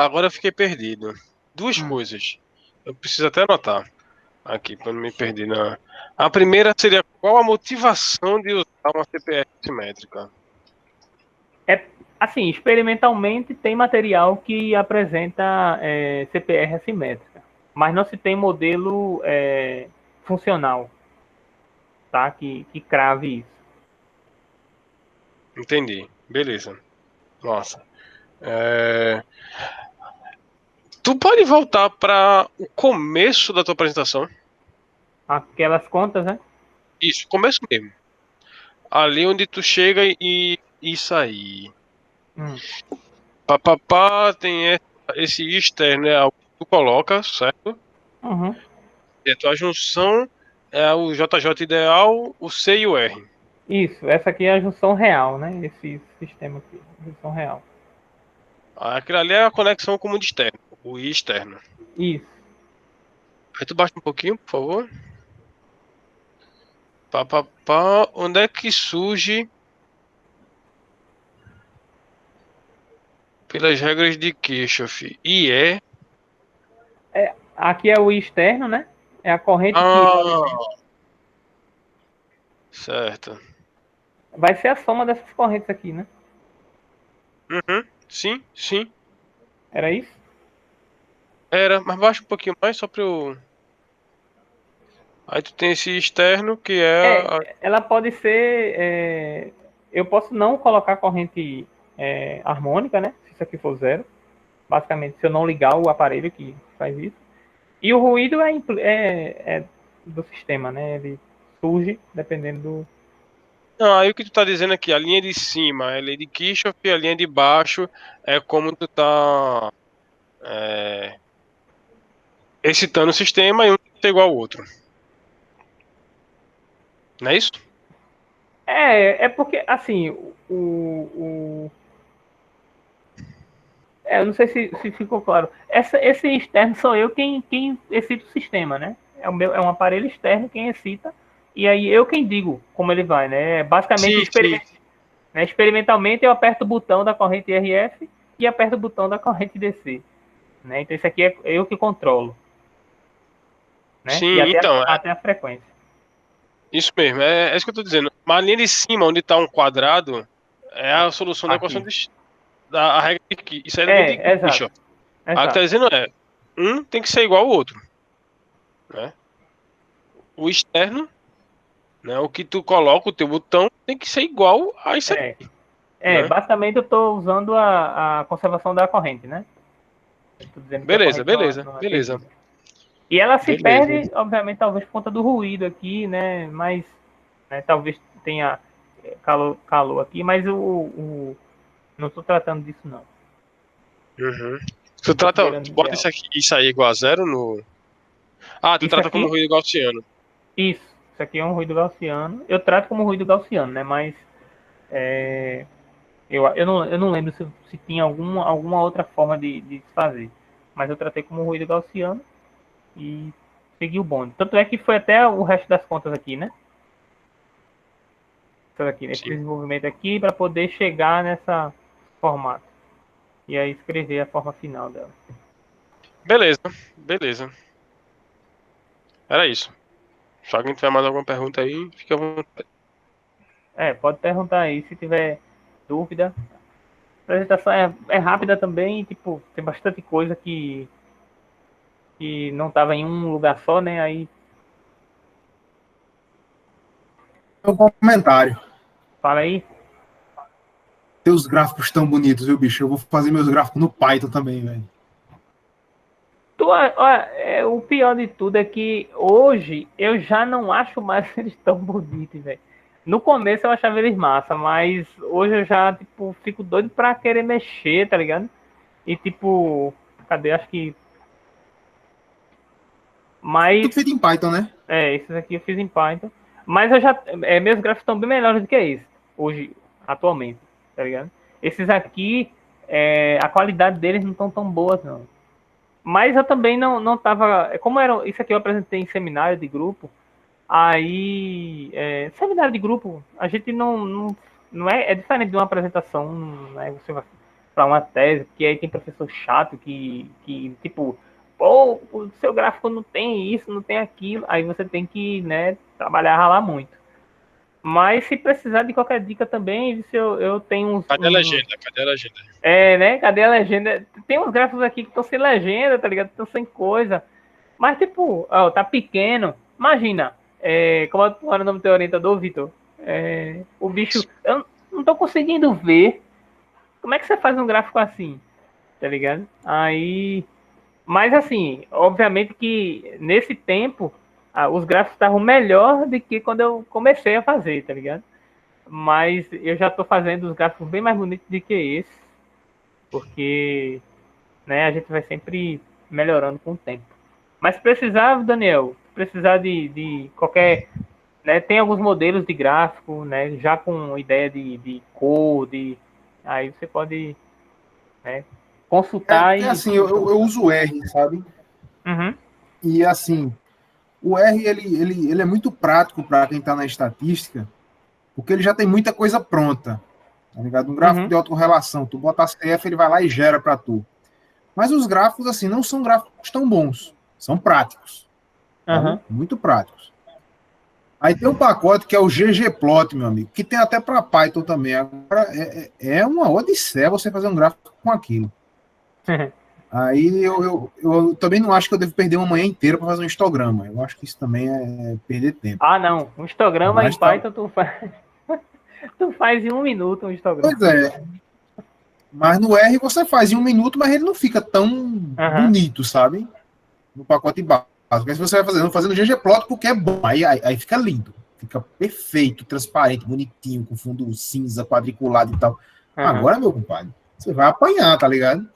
agora eu fiquei perdido. Duas coisas. Eu preciso até anotar aqui para não me perder. A primeira seria qual a motivação de usar uma CPR simétrica? Assim, experimentalmente tem material que apresenta CPR assimétrica, mas não se tem modelo funcional, tá? Que crave isso. Entendi. Beleza. Nossa. Tu pode voltar para o começo da tua apresentação? Aquelas contas, né? Isso, começo mesmo. Ali onde tu chega e isso aí. Papapá, tem esse externo, é algo que tu coloca, certo? Uhum. E a tua junção é o JJ ideal, o C e o R. Isso, essa aqui é a junção real, né? Esse sistema aqui, junção real. Aquilo ali é a conexão comum de externo, o I externo. Isso. Aí tu baixa um pouquinho, por favor. Papapá, onde é que surge pelas regras de Kirchhoff? E Aqui é o I externo, né? É a corrente que certo. vai ser a soma dessas correntes aqui, né? Uhum. Sim, sim. Era isso? Era, mas baixa um pouquinho mais só pra eu. Aí tu tem esse externo que é. Ela pode ser. Eu posso não colocar corrente harmônica, né? Se isso aqui for zero. Basicamente, se eu não ligar o aparelho que faz isso. E o ruído é do sistema, né? Ele surge dependendo do. Não, aí o que tu tá dizendo aqui, a linha de cima é a lei de Kirchhoff e a linha de baixo é como tu tá excitando o sistema e um tem que ser igual ao outro. Não é isso? É porque, assim, eu não sei se ficou claro. Esse externo sou eu quem excita o sistema, né? É um aparelho externo quem excita. E aí eu quem digo como ele vai, né? Basicamente, Sim. experimentalmente eu aperto o botão da corrente RF e aperto o botão da corrente DC. Né? Então isso aqui é eu que controlo. Né? Sim, E então, até a frequência. isso mesmo, é isso que eu tô dizendo. Mas a linha de cima, onde tá um quadrado, é a solução da equação da regra de Kirchhoff. Isso é a linha de Exato. Kirchhoff. A que tá dizendo um tem que ser igual ao outro. Né? O externo, né, o que tu coloca, o teu botão, tem que ser igual a isso aqui. Né? Basicamente eu estou usando a conservação da corrente, né? Beleza. E ela se Beleza. perde, obviamente, talvez por conta do ruído aqui, né? Mas né, talvez tenha calor aqui, mas não estou tratando disso, não. Uhum. Tu Não tô trata, considerando tu bota ideal. isso aí igual a zero no. Ah, tu Isso trata como aqui, ruído gaussiano. isso aqui é um ruído gaussiano. Eu trato como ruído gaussiano, né? Mas eu não lembro se tinha alguma outra forma de fazer. Mas eu tratei como ruído gaussiano e segui o bonde. Tanto é que foi até o resto das contas aqui, né? Isso aqui, esse Sim. desenvolvimento aqui para poder chegar nessa formato. E aí escrever a forma final dela. Beleza, beleza. Era isso. Se alguém tiver mais alguma pergunta aí, fica à vontade. Pode perguntar aí se tiver dúvida. A apresentação é rápida também, tipo, tem bastante coisa que não estava em um lugar só, né? Aí Um comentário. fala aí. Teus gráficos tão bonitos, viu, bicho? Eu vou fazer meus gráficos no Python também, velho. O pior de tudo é que hoje eu já não acho mais eles tão bonitos, velho. No começo eu achava eles massa, mas hoje eu já, tipo, fico doido pra querer mexer, tá ligado? E tipo, cadê? Acho que. Mas Tudo feito em Python, né? esses aqui eu fiz em Python. Mas eu já. Meus gráficos estão bem melhores do que esse, hoje, atualmente, tá ligado? Esses aqui, a qualidade deles não estão tão boas, não. Mas eu também não tava. Como era. Isso aqui eu apresentei em seminário de grupo. Aí. Seminário de grupo, a gente não é. É diferente de uma apresentação, né? Você vai para uma tese, que aí tem professor chato que tipo, pô, o seu gráfico não tem isso, não tem aquilo. Aí você tem que, né, trabalhar, ralar muito. Mas se precisar de qualquer dica também, eu tenho Cadê a legenda? Cadê a legenda? né? Cadê a legenda? Tem uns gráficos aqui que estão sem legenda, tá ligado? Estão sem coisa. Mas, tipo, ó, tá pequeno. Imagina, como era o nome do teu orientador, Vitor? O bicho. Eu não tô conseguindo ver. Como é que você faz um gráfico assim? Tá ligado? Aí. Mas, assim, obviamente que nesse tempo, os gráficos estavam melhor do que quando eu comecei a fazer, tá ligado? Mas eu já tô fazendo os gráficos bem mais bonitos do que esse, porque né, a gente vai sempre melhorando com o tempo. Mas se precisar, Daniel, precisar de qualquer. Né, tem alguns modelos de gráfico, né, já com ideia de cor, aí você pode, né, É consultar porque e. assim, eu uso o R, sabe? Uhum, E assim, o R ele é muito prático para quem está na estatística, porque ele já tem muita coisa pronta. Tá ligado? Um gráfico uhum, de autorrelação, tu bota a CF, ele vai lá e gera para tu. Mas os gráficos, assim, não são gráficos tão bons. São práticos, sabe? uhum. Muito práticos. Aí tem um pacote que é o ggplot, meu amigo, que tem até para Python também. Agora, é uma odisseia você fazer um gráfico com aquilo. Aí eu também não acho que eu devo perder uma manhã inteira para fazer um histograma. Eu acho que isso também é perder tempo. Ah, não. Um histograma em Mas tá. Python tu faz em 1 minuto um histograma. Pois é. Mas no R você faz em 1 minuto, mas ele não fica tão Uhum, bonito, sabe? No pacote básico. Aí você vai fazendo ggplot porque é bom. Aí fica lindo. Fica perfeito, transparente, bonitinho, com fundo cinza, quadriculado e tal. uhum, Agora, meu compadre, você vai apanhar, tá ligado?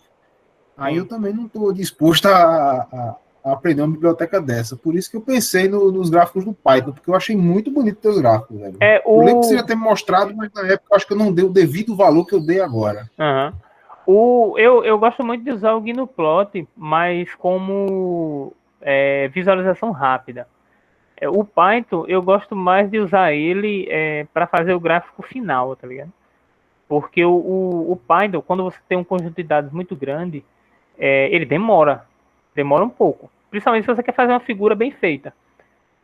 Aí eu sim. também não estou disposto a aprender uma biblioteca dessa. Por isso que eu pensei nos gráficos do Python, porque eu achei muito bonito os teus gráficos, velho. É Eu lembro que você o. já ter me mostrado, mas na época eu acho que eu não dei o devido valor que eu dei agora. Uhum. Eu gosto muito de usar o Gnuplot, mas como visualização rápida. O Python, eu gosto mais de usar ele para fazer o gráfico final, tá ligado? Porque o Python, quando você tem um conjunto de dados muito grande, ele demora um pouco. Principalmente se você quer fazer uma figura bem feita.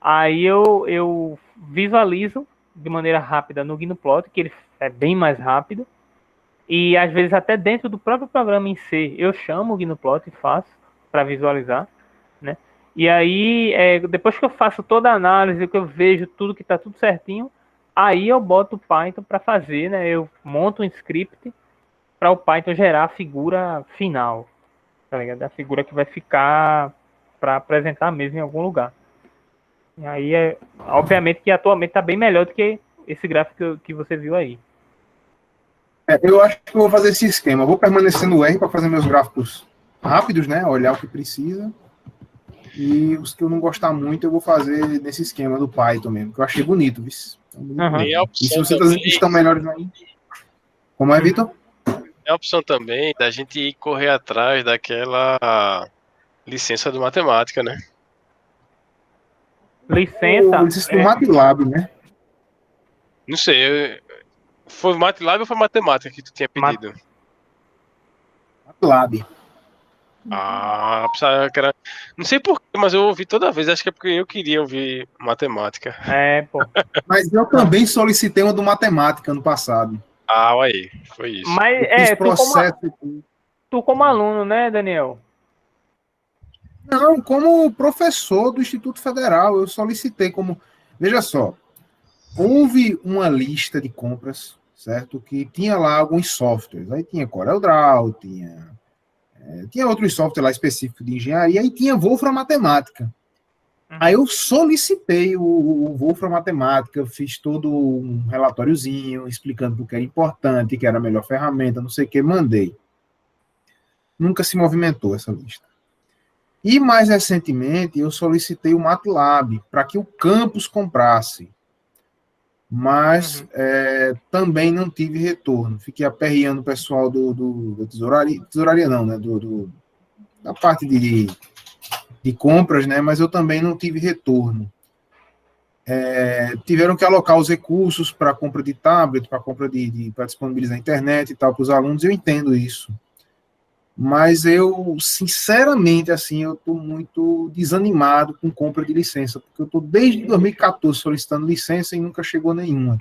Aí eu visualizo de maneira rápida no Gnuplot, que ele é bem mais rápido. E às vezes até dentro do próprio programa em si, eu chamo o Gnuplot e faço para visualizar, né? E aí, depois que eu faço toda a análise, que eu vejo tudo que está tudo certinho, aí eu boto o Python para fazer, né? Eu monto um script para o Python gerar a figura final, tá ligado? A figura que vai ficar para apresentar mesmo em algum lugar. E aí, obviamente que atualmente está bem melhor do que esse gráfico que você viu aí. Eu acho que eu vou fazer esse esquema. Eu vou permanecer no R para fazer meus gráficos rápidos, né? Olhar o que precisa. E os que eu não gostar muito, eu vou fazer nesse esquema do Python mesmo, que eu achei bonito, viu? Tem a E opção se você tá dizendo que também, estão melhores aí? Como é, Vitor? tem a opção também da gente ir correr atrás daquela licença de matemática, né? Licença. Licença do MATLAB, né? Não sei, foi MATLAB ou foi matemática que tu tinha pedido? MATLAB. Ah, pensava que era... Não sei porquê, mas eu ouvi toda vez. Acho que é porque eu queria ouvir matemática. Pô. Mas eu também solicitei uma do matemática no passado. Ah, aí, foi isso. Mas Eu fiz tu processo. tu como aluno, né, Daniel? Não, como professor do Instituto Federal, eu solicitei como. Veja só, houve uma lista de compras, certo? Que tinha lá alguns softwares. Aí tinha CorelDRAW, tinha outros softwares lá específicos de engenharia e tinha Wolfram Matemática. Aí eu solicitei o Wolfram Matemática, fiz todo um relatóriozinho explicando o que era importante, que era a melhor ferramenta, não sei o que, mandei. Nunca se movimentou essa lista. E mais recentemente eu solicitei o MATLAB para que o campus comprasse. Mas também não tive retorno. Fiquei aperreando o pessoal da tesouraria não, né? Da parte de compras, né? Mas eu também não tive retorno. Tiveram que alocar os recursos para compra de tablet, para compra para disponibilizar a internet e tal para os alunos. Eu entendo isso. Mas eu, sinceramente, assim, eu estou muito desanimado com compra de licença, porque eu estou desde 2014 solicitando licença e nunca chegou nenhuma, tá?